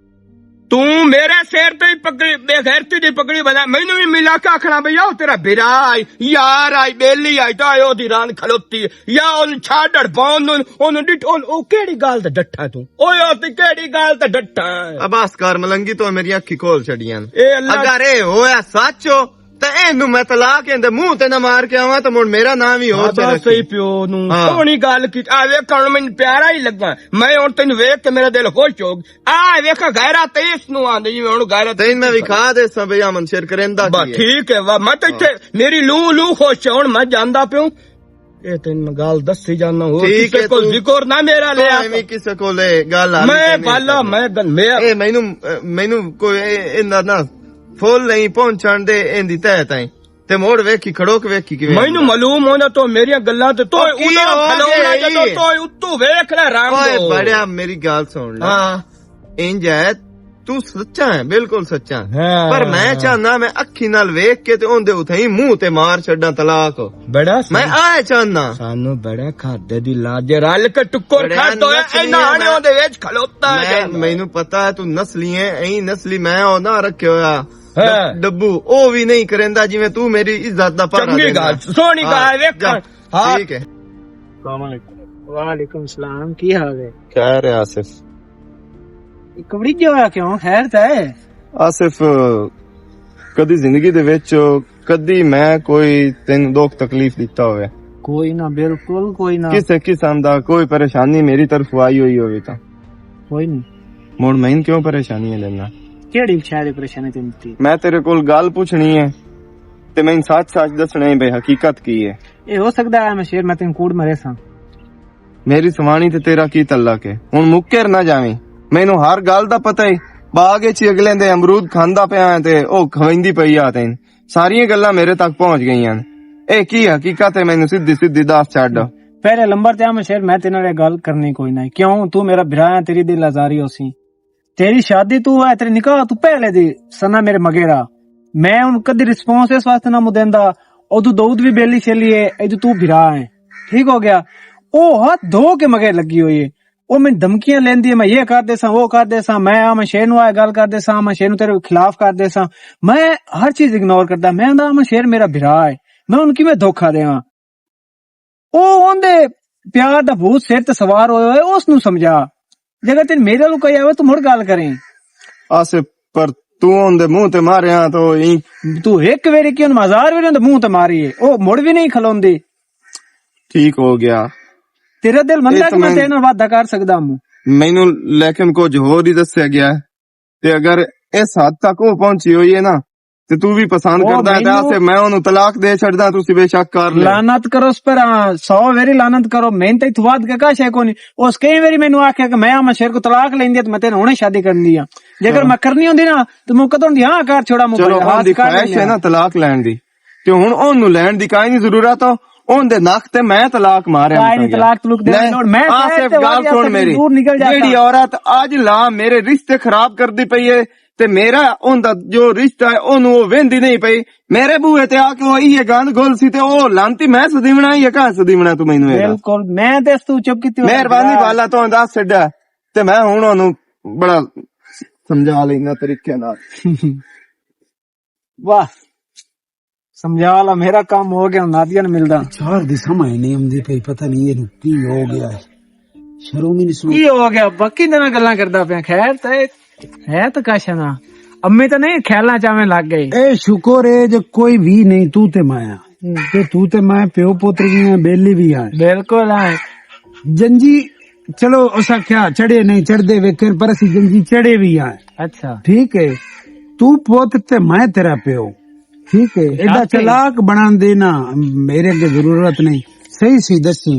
[SPEAKER 7] तू मेरे सिर ते पगड़ी बेगैरती दी पगड़ी बना मैनू भी मिला के आखना भैया तेरा बिरा आई यार आई बेली आई तो आयो दी रान खलोती या ओन छाड़ड़ पाउन ओन डिट ओन ओ केड़ी गाल ते डट्ठा तू ओए ओ ते केड़ी गाल ते डट्ठा
[SPEAKER 1] अब्बास कार मलंगी तो मेरी अखी खोल छड़ियां
[SPEAKER 7] ए अल्लाह
[SPEAKER 1] अगर ए होया सच हो ਤੇ ਇਹਨੂੰ ਮੈਂ ਤਲਾਕ ਇਹਦੇ ਮੂੰਹ ਤੇ ਨਾ ਮਾਰ ਕੇ ਆਵਾਂ ਤਾਂ ਮੁੜ ਮੇਰਾ ਨਾਮ ਹੀ ਹੋਰ ਤੇ
[SPEAKER 7] ਸਹੀ ਪਿਓ ਨੂੰ ਸੋਹਣੀ ਗੱਲ ਕੀ ਆ ਵੇਖ ਹੁਣ ਮੈਨੂੰ ਪਿਆਰਾ ਹੀ ਲੱਗਾ ਮੈਂ ਹੁਣ ਤੈਨੂੰ ਵੇਖ ਕੇ ਮੇਰਾ ਦਿਲ ਖੁਸ਼ ਹੋ ਗਿਆ ਆ ਵੇਖ ਗੈਰਾ ਤੇ ਇਸ ਨੂੰ ਆਂਦੇ ਜਿਵੇਂ ਹੁਣ ਗੈਰਾ
[SPEAKER 1] ਤੈਨੂੰ ਮੈਂ ਵਿਖਾ ਦੇ ਸਾਂ ਬਈ ਅਮਨ ਸ਼ੇਰ ਕਰੇਂਦਾ
[SPEAKER 7] ਬਸ ਠੀਕ ਹੈ ਵਾ ਮੈਂ ਤਾਂ ਇੱਥੇ ਮੇਰੀ ਲੂ ਖੁਸ਼ ਹੁਣ ਮੈਂ ਜਾਂਦਾ ਪਿਉ ਇਹ ਤੈਨੂੰ ਗੱਲ ਦੱਸੀ ਜਾਣਾ ਹੋਰ ਕਿਸੇ ਕੋਲ ਜ਼ਿਕਰ ਨਾ ਮੇਰਾ ਲਿਆ
[SPEAKER 1] ਐਵੇਂ ਕਿਸੇ ਕੋਲ ਗੱਲ ਆ
[SPEAKER 7] ਮੈਂ ਬਾਲਾ ਮੈਂ
[SPEAKER 1] ਇਹ ਮੈਨੂੰ ਕੋਈ ਇਹਨਾਂ ਨਾ ਫੁੱਲ ਨਹੀਂ ਪਹੁੰਚਣ ਦੇ ਇਹਦੀ ਤਹਿ ਤਾਈ ਤੇ ਮੋੜ ਵੇਖੀ ਖੜੋਕ ਵੇਖੀ ਕਿਵੇਂ
[SPEAKER 7] ਮੈਨੂੰ ਮਾਲੂਮ ਹੋਣਾ ਤੋਂ ਮੇਰੀਆਂ ਗੱਲਾਂ ਤੇ ਤੋਏ ਉਹਨਾਂ ਖਲੋਣਾ ਜਦੋਂ ਤੋਏ ਉੱਤੋਂ ਵੇਖ ਲੈ ਰਾਮ
[SPEAKER 1] ਓਏ ਬੜਿਆ ਮੇਰੀ ਗੱਲ ਸੁਣ ਲੈ ਹਾਂ ਇੰਜ ਹੈ ਤੂੰ ਸੱਚਾ ਹੈ ਬਿਲਕੁਲ ਸੱਚਾ ਪਰ ਮੈਂ ਚਾਹਨਾ ਮੈਂ ਅੱਖੀ ਨਾਲ ਵੇਖ ਕੇ ਤੇ ਉਹਦੇ ਉਥੇ ਮੂੰਹ ਤੇ ਮਾਰ ਛੱਡਾਂ ਤਲਾਕ
[SPEAKER 7] ਬੜਾ
[SPEAKER 1] ਮੈਂ ਆਏ ਚਾਹਨਾ
[SPEAKER 7] ਸਾਨੂੰ ਬੜਾ ਖਾਦੇ ਦੀ ਲਾਜ ਰਲ ਕੇ ਟੁੱਕਰ ਖਾਦੋ ਇਹਨਾਂ ਆਣਿਆਂ ਦੇ ਵਿੱਚ ਖਲੋਤਾ ਹੈ
[SPEAKER 1] ਮੈਨੂੰ ਪਤਾ ਹੈ ਤੂੰ ਨਸਲੀ ਹੈ ਐਂ ਨਸਲੀ ਮੈਂ ਉਹ ਨਾ ਰੱਖਿਆ ਹੋਇਆ ਡੱਬੂ ਉਹ ਵੀ ਨਹੀਂ ਕਰੇਂਦਾ ਜਿਵੇਂ ਤੂੰ ਮੇਰੀ ਇੱਜ਼ਤ ਦਾ ਪਰਾ
[SPEAKER 7] ਚੰਗੀ ਗੱਲ ਸੋਹਣੀ ਗੱਲ ਵੇਖ
[SPEAKER 1] ਠੀਕ ਹੈ
[SPEAKER 5] ਵਾਲੇਕੁਮ ਸਲਾਮ ਕੀ ਹਾਲ ਹੈ
[SPEAKER 1] ਕਹਿ ਰਿਹਾ ਆਸਿਫ
[SPEAKER 5] ਕਬੜੀ ਕਿਉਂ ਆ ਕਿਉਂ ਖੈਰ ਤਾਂ ਹੈ
[SPEAKER 1] ਆਸਿਫ ਕਦੀ ਜ਼ਿੰਦਗੀ ਦੇ ਵਿੱਚ ਕਦੀ ਮੈਂ ਕੋਈ ਤੈਨੂੰ ਦੁੱਖ ਤਕਲੀਫ ਦਿੱਤਾ ਹੋਵੇ
[SPEAKER 5] ਕੋਈ ਨਾ ਬਿਲਕੁਲ ਕੋਈ ਨਾ
[SPEAKER 1] ਕਿਸੇ ਕਿਸਮ ਦਾ ਕੋਈ ਪਰੇਸ਼ਾਨੀ ਮੇਰੀ ਤਰਫ ਆਈ ਹੋਈ ਹੋਵੇ ਤਾਂ
[SPEAKER 5] ਕੋਈ ਨਹੀਂ
[SPEAKER 1] ਮੋੜ ਮੈਨੂੰ ਕਿਉਂ ਪਰੇਸ਼ਾਨੀ ਲੈਣਾ
[SPEAKER 5] ਕਿਹੜੀ ਸ਼ਾਇਦ ਪਰੇਸ਼ਾਨੀ ਤੈਨੂੰ ਦਿੱਤੀ
[SPEAKER 1] ਮੈਂ ਤੇਰੇ ਕੋਲ ਗੱਲ ਪੁੱਛਣੀ ਹੈ ਤੇ ਮੈਨੂੰ ਸੱਚ ਦੱਸਣਾ ਹੈ ਬਈ ਹਕੀਕਤ ਕੀ ਹੈ
[SPEAKER 5] ਇਹ ਹੋ ਸਕਦਾ ਹੈ ਮੈਂ ਸ਼ੇਰ ਮੈਂ ਤੈਨੂੰ ਕੂੜ ਮਰੇ ਸਾਂ
[SPEAKER 1] ਮੇਰੀ ਸਵਾਣੀ ਤੇ ਤੇਰਾ ਕੀ ਤਲਕ ਹੈ ਹੁਣ ਮੁੱਕਰ ਨਾ ਜਾਵੇਂ ਮੈਨੂੰ ਹਰ ਗੱਲ ਦਾ ਪਤਾ ਹੈ ਬਾਗ ਵਿੱਚ ਅਗਲੇ ਦੇ ਅਮਰੂਦ ਖਾਂਦਾ ਪਿਆ ਤੇ ਉਹ ਖਵਾਈਂਦੀ ਪਈ ਆ ਤੈਨੂੰ। ਸਾਰੀਆਂ ਗੱਲਾਂ ਮੇਰੇ ਤੱਕ ਪਹੁੰਚ ਗਈਆਂ ਨੇ। ਇਹ ਕੀ ਹਕੀਕਤ ਹੈ ਮੈਨੂੰ ਸਿੱਧੀ ਸਿੱਧੀ ਦੱਸ ਛੱਡ।
[SPEAKER 5] पहले नंबर ते मैं शेर मैं तेरे नाल गल करनी कोई ना, क्यों तू मेरा भरा है, तेरी दिल आजारी होसी, तेरी शादी तू है, तेरे निकाह तू पहले दी सना मेरे मगेरा, मैं उन कदी रिस्पांस इस वास्ते ना मुदेंदा, और तू दूध भी बेली चली है, ए तू भरा है, ठीक हो गया। ओ हाथ धो के मगे लगी हुई है, ओ मैं धमकियां लेंदी है, मैं ये कर दे सा, वो कर दे सा, मैं शेर नु आए गल कर दे सा, मैं शेर नु तेरे खिलाफ कर दे सा, मैं हर चीज इग्नोर करदा, मैं आंदा मैं शेर मेरा भरा है, मैं उनकी मैं धोखा देवां। ਉਹ ਉਹਦੇ ਪਿਆਰ ਦਾ ਭੂਤ ਸਿਰ ਤੇ ਸਵਾਰ ਹੋਇਆ ਹੋਇਆ, ਉਸ ਨੂੰ ਸਮਝਾ। ਜੇਕਰ ਤੈਨੂੰ ਮੇਰੇ ਨੂੰ ਕਹੀ ਆਵੇ ਤੂੰ ਮੁੜ ਗੱਲ ਕਰੇ।
[SPEAKER 1] ਆਸਿਫ ਪਰ ਤੂੰ ਉਹਦੇ ਮੂੰਹ ਤੇ ਮਾਰਿਆ ਤੋ
[SPEAKER 5] ਤੂੰ ਇੱਕ ਵਾਰੀ ਕਿਉਂ ਹਜ਼ਾਰ ਵਾਰੀ ਉਹਦੇ ਮੂੰਹ ਤੇ ਮਾਰੀਏ, ਉਹ ਮੁੜ ਵੀ ਨਹੀਂ ਖਲੋਂਦੀ।
[SPEAKER 1] ਠੀਕ ਹੋ ਗਿਆ।
[SPEAKER 5] ਤੇਰਾ ਦਿਲ ਮੰਨਦਾ ਕਿ ਮੈਂ ਤੇਰੇ ਨਾਲ ਵਾਅਦਾ ਕਰ ਸਕਦਾ ਹੂੰ?
[SPEAKER 1] ਮੈਨੂੰ ਲੇਕਿਨ ਕੁਝ ਹੋਰ ਹੀ ਦੱਸਿਆ ਗਿਆ ਤੇ ਅਗਰ ਇਸ ਹੱਦ ਤੱਕ ਉਹ ਪਹੁੰਚੀ ਹੋਈ ਹੈ ਨਾ ਤੇ ਤੂੰ ਵੀ ਪਸੰਦ ਕਰਦਾ ਹੈ ਤਾਂ ਮੈਂ ਉਹਨੂੰ ਤਲਾਕ ਦੇ ਛੱਡਦਾ, ਤੁਸੀਂ ਬੇਸ਼ੱਕ ਕਰ ਲੈ।
[SPEAKER 5] ਲਾਨਤ ਕਰੋ ਉਸ ਪਰ 100 ਵਾਰੀ ਲਾਨਤ ਕਰੋ, ਮੈਂ ਤਾਂ ਇਥੋਂ ਬਾਅਦ ਕੇ ਕਾਸ਼ੇ ਕੋ ਨਹੀਂ। ਉਸ ਕਈ ਵਾਰੀ ਮੈਨੂੰ ਆਖਿਆ ਕਿ ਮੈਂ ਆਮਾ ਸ਼ੇਰ ਕੋ ਤਲਾਕ ਲੈਂਦੀ ਤੇ ਮੈਂ ਤੇਰੇ ਹੁਣੇ ਸ਼ਾਦੀ ਕਰਨੀ ਆ, ਜੇਕਰ ਮੈਂ ਕਰਨੀ ਹੁੰਦੀ ਨਾ ਤੇ ਮੈਂ ਕਦੋਂ ਦੀ ਹਾਂ ਕਰ ਛੋੜਾ ਮੁੱਕ
[SPEAKER 1] ਚਲੋ ਉਹਦੀ ਖੁਆਇਸ਼ ਹੈ ਨਾ ਤਲਾਕ ਲੈਣ ਦੀ, ਤੇ ਹੁਣ ਉਹਨੂੰ ਲੈਣ ਦੀ ਕਾਈ ਨਹੀਂ ਜ਼ਰੂਰਤ। ਉਹਦੇ ਨੱਕ ਤੇ ਮੈਂ ਤਲਾਕ ਮਾਰਿਆ।
[SPEAKER 5] ਤਲਾਕ ਤਲੂਕ ਦੇ ਲੋੜ ਮੈਂ
[SPEAKER 1] ਆਸਿਫ ਗੱਲ ਸੁਣ ਮੇਰੀ, ਜਿਹੜੀ ਔਰਤ ਅੱਜ ਲਾ ਮੇਰੇ ਰਿਸ਼ਤੇ ਖਰਾਬ ਕਰਦੀ ਪਈ ਏ ਤੇ ਮੇਰਾ ਉਹਦਾ ਜੋ ਰਿਸ਼ਤਾ ਹੈ ਉਹਨੂੰ ਉਹ ਵਹਿੰਦੀ ਨਹੀਂ ਪਈ, ਮੇਰੇ ਬੂਹੇ ਤੇ ਆ ਕੇ ਉਹ ਇਹ ਗੰਦ ਗੋਲ ਸੀ ਤੇ ਉਹ ਲਾਂਤੀ ਮੈਂ ਸਦੀਵਣਾ ਹੀ ਕਹਾਂ ਸਦੀਵਣਾ ਤੂੰ ਮੈਨੂੰ
[SPEAKER 5] ਬਿਲਕੁਲ ਮੈਂ ਤੇ ਤੂੰ ਚੁੱਪ ਕੀਤੀ
[SPEAKER 1] ਮਿਹਰਬਾਨੀ ਵਾਲਾ ਤੋਂ ਦੱਸ ਛੱਡਿਆ ਤੇ ਮੈਂ ਹੁਣ ਉਹਨੂੰ ਬੜਾ ਸਮਝਾ ਲੈਣਾ ਤਰੀਕੇ ਨਾਲ।
[SPEAKER 5] ਵਾਹ ਸਮਝਾ ਲਾ, ਮੇਰਾ ਕੰਮ ਹੋ ਗਿਆ, ਨਾਦੀਆ ਨੂੰ ਮਿਲਦਾ।
[SPEAKER 8] ਚਾਰ ਦੀ ਸਮਝ ਨਹੀਂ ਆਉਂਦੀ ਪਈ, ਪਤਾ ਨਹੀਂ ਇਹਨੂੰ ਕੀ ਹੋ ਗਿਆ ਹੈ, ਸ਼ਰਮ ਹੀ ਨਹੀਂ
[SPEAKER 5] ਕੀ ਹੋ ਗਿਆ, ਬਾਕੀ ਦਿਨਾਂ ਗੱਲਾਂ ਕਰਦਾ ਪਿਆ। ਖੈਰ ਤੇ है तो काशा ना अम्मी तो नहीं खेलना चाहे लग गई।
[SPEAKER 8] ए शुक्र है जो कोई भी नहीं, तू ते माया ते तू ते माया प्यो पुत्र भी है, बेली भी है।
[SPEAKER 5] बिल्कुल है
[SPEAKER 8] जंजी चलो उसा क्या चढ़े नहीं चढ़दे वेखन पर असी जंजी चढ़े भी है।
[SPEAKER 5] अच्छा
[SPEAKER 8] ठीक है, तू पुत्र ते मैं तेरा प्यो, ठीक है। एडा चलाक बना देना मेरे अगे जरूरत नहीं। सही सी दसी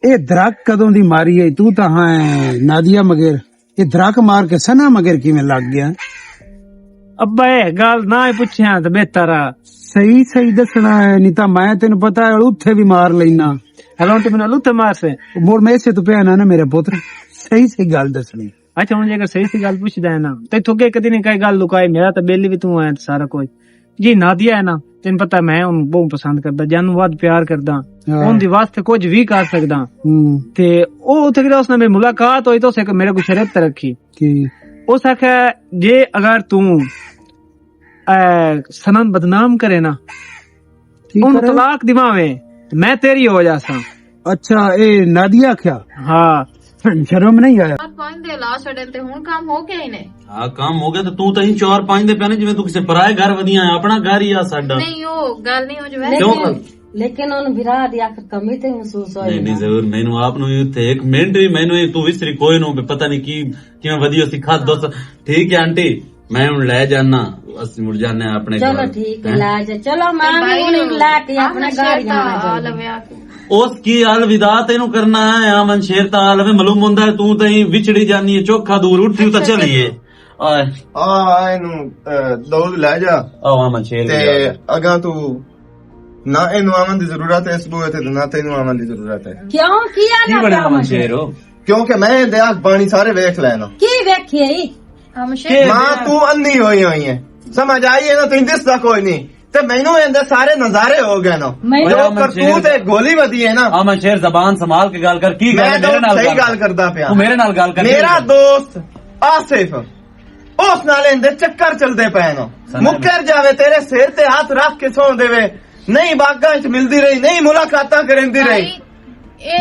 [SPEAKER 8] ਇਹ ਦਰਕ ਕਦੋਂ ਦੀ ਮਾਰੀ ਹੈ? ਤੂੰ ਤਾਂ ਹੈ ਨਾਦੀਆ ਮਗਰ, ਇਹ ਦਰਕ ਮਾਰ ਕੇ ਸਨਾ ਮਗਰ ਕਿਵੇਂ ਲੱਗ ਗਿਆ?
[SPEAKER 5] ਅੱਬਾ ਇਹ ਗੱਲ ਨਾ ਹੀ ਪੁੱਛਿਆ ਤਾਂ ਬਿਹਤਰ ਆ।
[SPEAKER 8] ਸਹੀ ਸਹੀ ਦੱਸਣਾ ਹੈ, ਨਹੀਂ ਤਾਂ ਮੈਂ ਤੈਨੂੰ ਪਤਾ ਹੈ ਉੱਥੇ ਵੀ ਮਾਰ ਲੈਣਾ।
[SPEAKER 5] ਹਲੋਂ ਤੇ ਮੈਨੂੰ ਉੱਥੇ ਮਾਰ ਸੇ
[SPEAKER 8] ਮੋੜ ਮੈਂ ਇਸੇ ਤੋਂ ਪਿਆ ਨਾ ਮੇਰਾ ਪੁੱਤਰ, ਸਹੀ ਸਹੀ ਗੱਲ ਦੱਸਣੀ।
[SPEAKER 5] ਅੱਛਾ ਹੁਣ ਜੇਕਰ ਸਹੀ ਸਹੀ ਗੱਲ ਪੁੱਛਦਾ ਹੈ ਨਾ ਤੇ ਥੁੱਕੇ ਕਦੀ ਨਹੀਂ ਕਈ ਗੱਲ ਲੁਕਾਈ, ਮੇਰਾ ਤਾਂ ਬੇਲੀ ਵੀ ਤੂੰ ਹੈ ਸਾਰਾ ਕੁਝ। ਜੀ ਨਾਦੀਆ ਹੈ ਨਾ ਤੈਨੂੰ ਪਤਾ ਮੈਂ ਉਹਨੂੰ ਬਹੁਤ ਪਸੰਦ ਕਰਦਾ, ਜਾਨੂੰ ਵੱਧ ਪਿਆਰ ਕਰਦਾ, ਉਹਦੇ ਵਾਸਤੇ ਕੁਝ ਵੀ ਕਰ ਸਕਦਾ। ਤੇ ਉਹ ਉੱਥੇ ਜਿਹੜਾ ਉਸਨੇ ਮੇਰੀ ਮੁਲਾਕਾਤ ਹੋਈ ਤਾਂ ਉਸੇ ਮੇਰੇ को शर्त रखी कि उस आख्या जे अगर तू सनम बदनाम करे ना उन तलाक दिवावे मैं तेरी हो जासा।
[SPEAKER 8] अच्छा ए नादिया क्या?
[SPEAKER 5] हाँ
[SPEAKER 8] शर्म नहीं आया?
[SPEAKER 6] 5 ਦੇ ਲਾ ਛੱਡਣ ਤੇ ਹੁਣ ਕੰਮ ਹੋ ਗਿਆ ਹੀ ਨੇ।
[SPEAKER 4] ਹਾਂ ਕੰਮ ਹੋ ਗਿਆ ਤੇ ਤੂੰ ਤਾਂ ਹੀ 4-5 ਦੇ ਪਿਆਨੇ ਜਿਵੇਂ ਤੂੰ ਕਿਸੇ ਪਰਾਏ ਘਰ ਵਧੀਆਂ ਆਪਣਾ ਘਰ ਹੀ ਆ ਸਾਡਾ।
[SPEAKER 6] ਨਹੀਂ ਉਹ ਗੱਲ ਨਹੀਂ ਹੋ ਜਵੇ
[SPEAKER 4] ਕਿਉਂ?
[SPEAKER 3] ਲੇਕਿਨ ਉਹਨੂੰ ਵਿਰਾਹ ਦੀ ਅੱਖ ਕਮੀ ਤੇ ਮਹਿਸੂਸ ਹੋਈ।
[SPEAKER 4] ਨਹੀਂ ਜ਼ਰੂਰ ਮੈਨੂੰ ਆਪ ਨੂੰ ਇੱਥੇ ਇੱਕ ਮਿੰਟ ਵੀ ਮੈਨੂੰ ਤੂੰ ਵਿਸਰੀ ਕੋਈ ਨੂੰ ਪਤਾ ਨਹੀਂ ਕੀ ਕਿਵੇਂ ਵਧੀਆ ਸਿਖਾ ਦੱਸ। ਠੀਕ ਹੈ ਆਂਟੀ ਮੈਂ ਹੁਣ ਲੈ ਜਾਣਾ, ਅਸੀਂ ਮੁੜ ਜਾਣੇ ਆਪਣੇ ਘਰ।
[SPEAKER 3] ਚਲੋ ਠੀਕ ਹੈ ਲੈ ਜਾ, ਚਲੋ ਮੈਂ ਵੀ ਉਹਨੂੰ ਲੈ ਕੇ ਆਪਣੇ ਘਰ ਜਾਣਾ।
[SPEAKER 6] ਲਵਿਆ
[SPEAKER 4] ਉਸ ਕੀ ਅਲਵਿਦਾ ਤੈਨੂੰ ਕਰਨਾ ਹੈ ਆਮਨ ਸ਼ੇਰ ਤਾਂ ਆਲਵੇ ਮਾਲੂਮ ਹੁੰਦਾ ਹੈ ਤੂੰ ਤਾਂ ਹੀ ਵਿਛੜੀ ਜਾਨੀ ਹੈ ਚੋਖਾ ਦੂਰ ਉੱਠੀ ਤਾਂ ਚਲੀਏ। ਆਏ
[SPEAKER 1] ਇਹਨੂੰ ਦੌੜ ਲੈ ਜਾ
[SPEAKER 4] ਆਮਨ ਸ਼ੇਰ
[SPEAKER 1] ਤੇ ਅਗਾ ਤੂੰ ਨਾ ਇਹਨੂੰ ਆਮਨ ਦੀ ਜ਼ਰੂਰਤ ਹੈ ਇਸ ਬੂਏ ਤੇ ਨਾ ਤੈਨੂੰ ਆਮਨ ਦੀ ਜ਼ਰੂਰਤ ਹੈ।
[SPEAKER 3] ਕਿਉਂ ਕੀ ਆ
[SPEAKER 4] ਕੀ ਬੜਾ ਆਮਨ ਸ਼ੇਰ ਹੋ?
[SPEAKER 1] ਕਿਉਂਕਿ ਮੈਂ ਇਹਦੇ ਅੱਖ ਬਾਣੀ ਸਾਰੇ ਵੇਖ ਲੈਣਾ।
[SPEAKER 3] ਕੀ ਵੇਖਿਆ
[SPEAKER 1] ਮਾਂ ਤੂੰ ਅੰਨੀ ਹੋਈ ਹੋਈ ਹੈ, ਸਮਝ ਆਈ ਹੈ ਨਾ? ਤੈਨੂੰ ਦਿਸਦਾ ਕੋਈ ਨਹੀਂ ਤੇ ਮੈਨੂੰ ਇਹਦੇ ਸਾਰੇ ਨਜ਼ਾਰੇ ਹੋ ਗਏ ਨਾ। ਜੋ ਕਰਤੂਤ ਤੇ ਗੋਲੀ ਵਧੀ ਹੈ ਨਾ।
[SPEAKER 4] ਆਮਨ ਸ਼ੇਰ ਜ਼ਬਾਨ ਸੰਭਾਲ ਕੇ ਗੱਲ ਕਰ। ਕੀ ਗੱਲ ਮੇਰੇ ਨਾਲ?
[SPEAKER 1] ਸਹੀ ਗੱਲ ਕਰਦਾ ਪਿਆ।
[SPEAKER 4] ਤੂੰ ਮੇਰੇ ਨਾਲ ਗੱਲ ਕਰ।
[SPEAKER 1] ਮੇਰਾ ਦੋਸਤ ਆਸਿਫ ਉਸ ਨਾਲ ਇਹਦੇ ਚੱਕਰ ਚਲਦੇ ਪਏ ਨਾ, ਮੁੱਕਰ ਜਾਵੇ ਤੇਰੇ ਸਿਰ ਤੇ ਹੱਥ ਰੱਖ ਕੇ ਸੌਂ ਦੇਵੇ, ਨਹੀਂ ਬਾਗਾਂ ਚ ਮਿਲਦੀ ਰਹੀ, ਨਹੀਂ ਮੁਲਾਕਾਤਾਂ ਕਰਿੰਦੀ ਰਹੀ।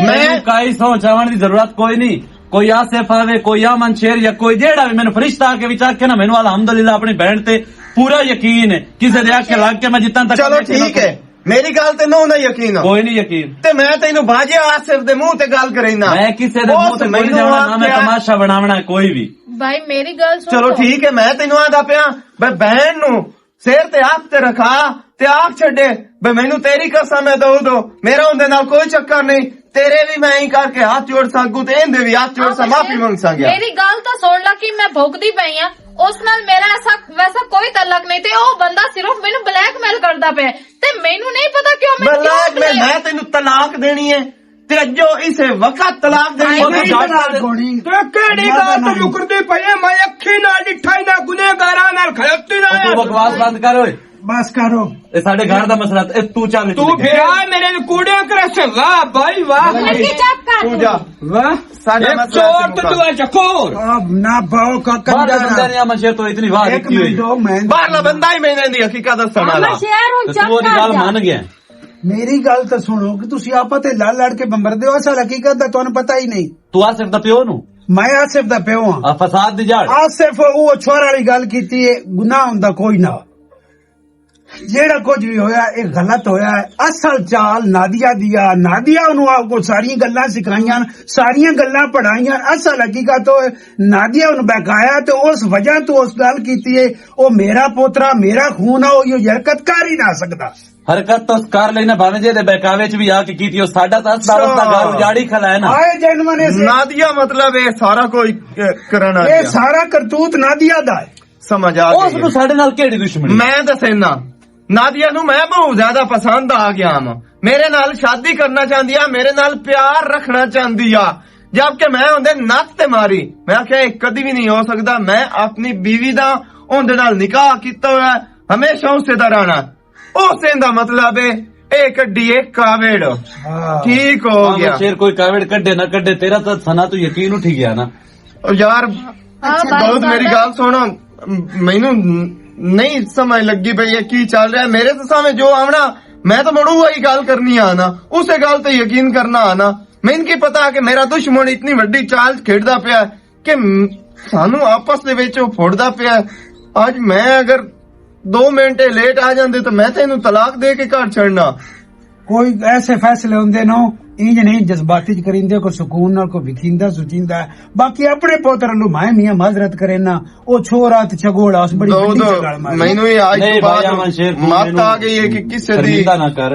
[SPEAKER 4] मैं काई सौ चावण की जरूरत कोई नहीं, कोई आसिफ आवे कोई आमन शेर या कोई जेड़ा भी मैंने फरिश्ता आके विच आखे ना मैंने अल्हम्दुलिल्लाह अपनी बहन ते पूरा यकीन है, किसी दे आके लग के मैं जितना तक।
[SPEAKER 1] चलो ठीक है मेरी गल ते नो ना यकीन है,
[SPEAKER 4] कोई नहीं यकीन
[SPEAKER 1] ते मैं तेनू भाजे आसिफ दे मुंह ते गल करैना,
[SPEAKER 4] मैं किसी दे मुंह ते कोई जाना ना, मैं तमाशा बनावना है कोई भी।
[SPEAKER 6] भाई मेरी गल सुनो।
[SPEAKER 1] चलो ठीक है मैं तेनू आदा पिया बे बहन नु सिर ते हाथ ते रखा ते आख छड़े बे मैनू तेरी कसम है दो मेरा उनदे नाल कोई चक्कर नहीं, तेरे भी मैं ही करके हाथ जोड़ सकूं ते इनदे भी हाथ जोड़ सा माफी मांग सकया।
[SPEAKER 6] मेरी गल तो सुन ला कि मैं भुगती पई आ, उस नाल मेरा ऐसा वैसा कोई तलक नहीं ते ओ बंदा सिर्फ मैनू ब्लैकमेल करदा पे ते मैनू नहीं पता क्यों
[SPEAKER 1] मैं तेनू तलाक देनी है ते अजो इसे वक्त तलाक देनी है।
[SPEAKER 7] ਤੇ ਕਿਹੜੀ ਗੱਲ ਤੋਂ ਮੁਕਰਦੀ ਪਈ ਐ? ਮੈਂ ਅੱਖੀ ਨਾਲ ਡਿੱਠਾ ਹੀ ਨਾ ਗੁਨੇਗਾਰਾਂ ਨਾਲ ਖਲੋਤੀ ਨਾ
[SPEAKER 4] ਤੂੰ ਬਕਵਾਸ ਬੰਦ ਕਰ ਓਏ,
[SPEAKER 8] बस करो।
[SPEAKER 4] ਇਹ ਸਾਡੇ ਘਰ ਦਾ ਮਸਲਾ ਤੇ ਤੂੰ ਚੱਲ
[SPEAKER 7] ਤੂੰ ਫਿਰ ਆ ਮੇਰੇ ਕੂੜਿਆਂ ਕਰਸ। ਵਾਹ ਭਾਈ ਵਾਹ,
[SPEAKER 1] तू जा
[SPEAKER 7] ਵਾਹ
[SPEAKER 1] साडा
[SPEAKER 7] ਇੱਕ ਚੋਰ ਤੇ ਤੂੰ ਚਕੋਰ।
[SPEAKER 8] अब ना पाओ का
[SPEAKER 4] ਬਾਹਰ ਬੰਦੇ ਨੇ ਅਮਨ ਸ਼ੇਰ ਤੋਂ ਇਤਨੀ ਵਾਹ
[SPEAKER 8] एक
[SPEAKER 4] ਦਿੱਤੀ ਹੋਈ,
[SPEAKER 8] मिनट दो, मैं
[SPEAKER 1] बाहरला बंदा ही मैंने दी हकीकत दसण वाला।
[SPEAKER 3] अमन शेर हूं
[SPEAKER 4] ਤੇ
[SPEAKER 3] चुप
[SPEAKER 4] ਤੂੰ ਉਹਦੀ
[SPEAKER 3] कर
[SPEAKER 4] ਗੱਲ
[SPEAKER 3] जा।
[SPEAKER 4] ਮੰਨ ਗਿਆ।
[SPEAKER 8] मेरी गल तो सुनो कि तुसी आपा ते लड़ लड़ के बंबरदे हो, असल हकीकत दा तुहानू पता ही नहीं।
[SPEAKER 4] ਤੂੰ ਆਸਿਫ ਦਾ ਪਿਓ ਨੂੰ
[SPEAKER 8] मैं आसिफ दा प्यो हां।
[SPEAKER 4] ਆ ਫਸਾਦ ਦੀ ਜੜ
[SPEAKER 8] आसिफ वो छोर वाली गल कीती है, गुनाह हुंदा कोई ना। जेड़ा कुछ भी होया ये गलत होया है। असल चाल नादिया दिया, नादिया उन्होंने आपको सारिया गल्लां सिखाइयां, सारिया गल्लां पढ़ाइयां। असल हकीकत तो नादिया उन्हें बहकाया तो उस वजह तो उस गल कीती है, वो मेरा पोतरा मेरा खून है, वो ये हरकत कर ही ना सकता।
[SPEAKER 4] ਹਰਕਤ ਤਾਂ ਕਰ ਲੈਣਾ ਭਾਵੇਂ ਜੇ ਦੇ ਬਹਿਕਾਵੇ ਚ ਵੀ ਆ ਕੇ ਕੀਤੀ, ਉਹ ਸਾਡਾ ਤਾਂ ਅਸਦਾਵਤ ਦਾ ਘਰ ਉਜਾੜੀ ਖਲਾਇਆ ਨਾ।
[SPEAKER 8] आए जन्मने से
[SPEAKER 1] नादिया मतलब ये सारा कोई करना
[SPEAKER 8] ये सारा करतूत नादिया दा है।
[SPEAKER 1] समझ आ
[SPEAKER 4] ਉਸ ਨੂੰ
[SPEAKER 1] गई।
[SPEAKER 4] ਸਾਡੇ ਨਾਲ ਕਿਹੜੀ ਦੁਸ਼ਮਣੀ?
[SPEAKER 1] मैं दसेना नादिया नू मैं बहुत ज्यादा पसंद आ गया हां। मेरे नाल शादी करना चाहती है, मेरे नाल प्यार रखना चाहती है, जबकि मैं उनदे नक ते मारी। मैं आख्या कदी भी नहीं हो सकता, मैं अपनी बीवी दा उनदे नाल निकाह कीता होया, हमेशा उसे दा रहना। उसे दा मतलब है ए कड्डी एक कावेड़। ठीक हो
[SPEAKER 4] ਅਮਨ
[SPEAKER 1] गया
[SPEAKER 4] ਸ਼ੇਰ ਕੋਈ ਕਾਵੜ ਕੱਢੇ ਨਾ ਕੱਢੇ, ਤੇਰਾ ਤਾਂ ਸਨਾ ਤੂੰ ਯਕੀਨ ਉੱਠ ਗਿਆ ਨਾ।
[SPEAKER 1] और यार बहुत मेरी गल सुनो, मैनू नहीं समझ लगी पई है की चल रहा है मेरे तो सामने जो आवना, मैं तो मुड़ू वही गल करनी आना, उसे गल ते यकीन करना आना। मैनू की पता कि मेरा दुश्मन इतनी वड्डी चाल खेडदा पिया कि सानू आपस दे विच फोड़दा पिया। आज मैं अगर 2 मिनट लेट आ जांदे तो मैं तेनू तलाक दे के घर छड़ना।
[SPEAKER 8] कोई ऐसे फैसले होंदे नो इंज नहीं जज्बाती च करिंदे, को सुकून नाल को विखिंदा सुचिंदा। बाकी अपने पोतर नु माए मियां माजरत करे ना, ओ छोरा ते छगोड़ा उस बड़ी बड़ी चगाल मारी।
[SPEAKER 1] मैनू ये आज
[SPEAKER 4] नहीं
[SPEAKER 1] तो
[SPEAKER 4] भाई अमन शेर,
[SPEAKER 1] बाद मत आ गई है कि किसे दी
[SPEAKER 4] शर्मिंदा ना कर।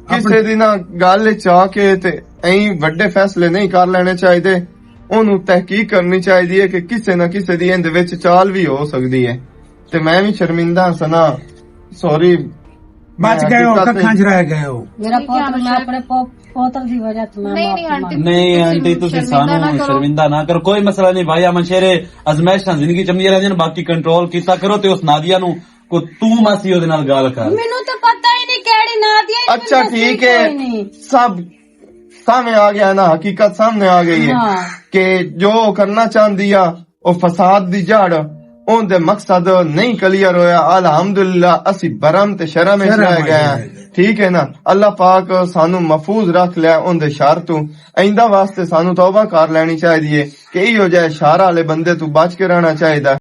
[SPEAKER 1] ਕਿਸੇ ਦੀ ਨਾ ਗੱਲ ਚਾਹ ਕੇ ਤੇ ਐਂ ਵੱਡੇ ਫੈਸਲੇ ਨਹੀਂ ਕਰ ਲੈਣੇ ਚਾਹੀਦੇ। ਉਹਨੂੰ ਤਹਿਕੀਕ ਕਰਨੀ ਚਾਹੀਦੀ ਹੈ ਕਿ ਕਿਸੇ ਨਾ ਕਿਸੇ ਦੀ ਇਹਦੇ ਵਿੱਚ ਚਾਲ ਵੀ ਹੋ ਸਕਦੀ ਹੈ। ਤੇ ਮੈਂ ਵੀ ਸ਼ਰਮਿੰਦਾ ਸਨਾ, ਸੌਰੀ
[SPEAKER 8] बच गए हो, कखां च रह गए हो।
[SPEAKER 3] मेरा पोतर मैं अपने पोतर की वजह से मैं
[SPEAKER 6] नहीं आंटी
[SPEAKER 4] ਨਹੀਂ ਆਂਟੀ ਤੁਸੀਂ ਸਾਨੂੰ ਸ਼ਰਮਿੰਦਾ ਨਾ ਕਰੋ, ਕੋਈ ਮਸਲਾ ਨਹੀਂ ਭਾਈ ਅਮਨ ਸ਼ੇਰ ਅਜ਼ਮੈਸ਼ਾਂ ਜ਼ਿੰਦਗੀ ਚੰਗੀ ਰਹਿੰਦੀਆਂ ਨੇ, ਬਾਕੀ ਕੰਟਰੋਲ ਕੀਤਾ ਕਰੋ। ਤੇ ਉਸ ਨਾਦੀਆ ਨੂੰ ਕੋ ਤੂੰ ਮਾਸੀ ਉਹਦੇ ਨਾਲ ਗੱਲ ਕਰ।
[SPEAKER 3] मैनू तो पता ही नहीं केड़ी नादिया।
[SPEAKER 1] अच्छा ठीक है, सब सामने आ गया ना, हकीकत सामने आ गई है कि जो करना चाहती है वो फसाद दी जड़ ਉਹਦੇ ਮਕਸਦ ਨਹੀਂ ਕਲੀਅਰ ਹੋਇਆ। ਅਲਹਮਦੁਲਿਲਾ ਅਸੀਂ ਬਰਮ ਤੇ ਸ਼ਰਮ ਵਿੱਚ ਰਹਿ ਗਏ ਹਾਂ। ਠੀਕ ਹੈ ਨਾ, ਅੱਲਾਹ ਪਾਕ ਸਾਨੂੰ ਮਹਫੂਜ਼ ਰੱਖ ਲਿਆ ਉਹਦੇ ਸ਼ਰ ਤੋਂ। ਆਇੰਦਾ ਵਾਸਤੇ ਸਾਨੂੰ ਤੌਬਾ ਕਰ ਲੈਣੀ ਚਾਹੀਦੀ ਹੈ ਕਿ ਇਹੋ ਜਿਹੇ ਸ਼ਰ ਵਾਲੇ ਬੰਦੇ ਤੋਂ ਬਚ ਕੇ ਰਹਿਣਾ ਚਾਹੀਦਾ।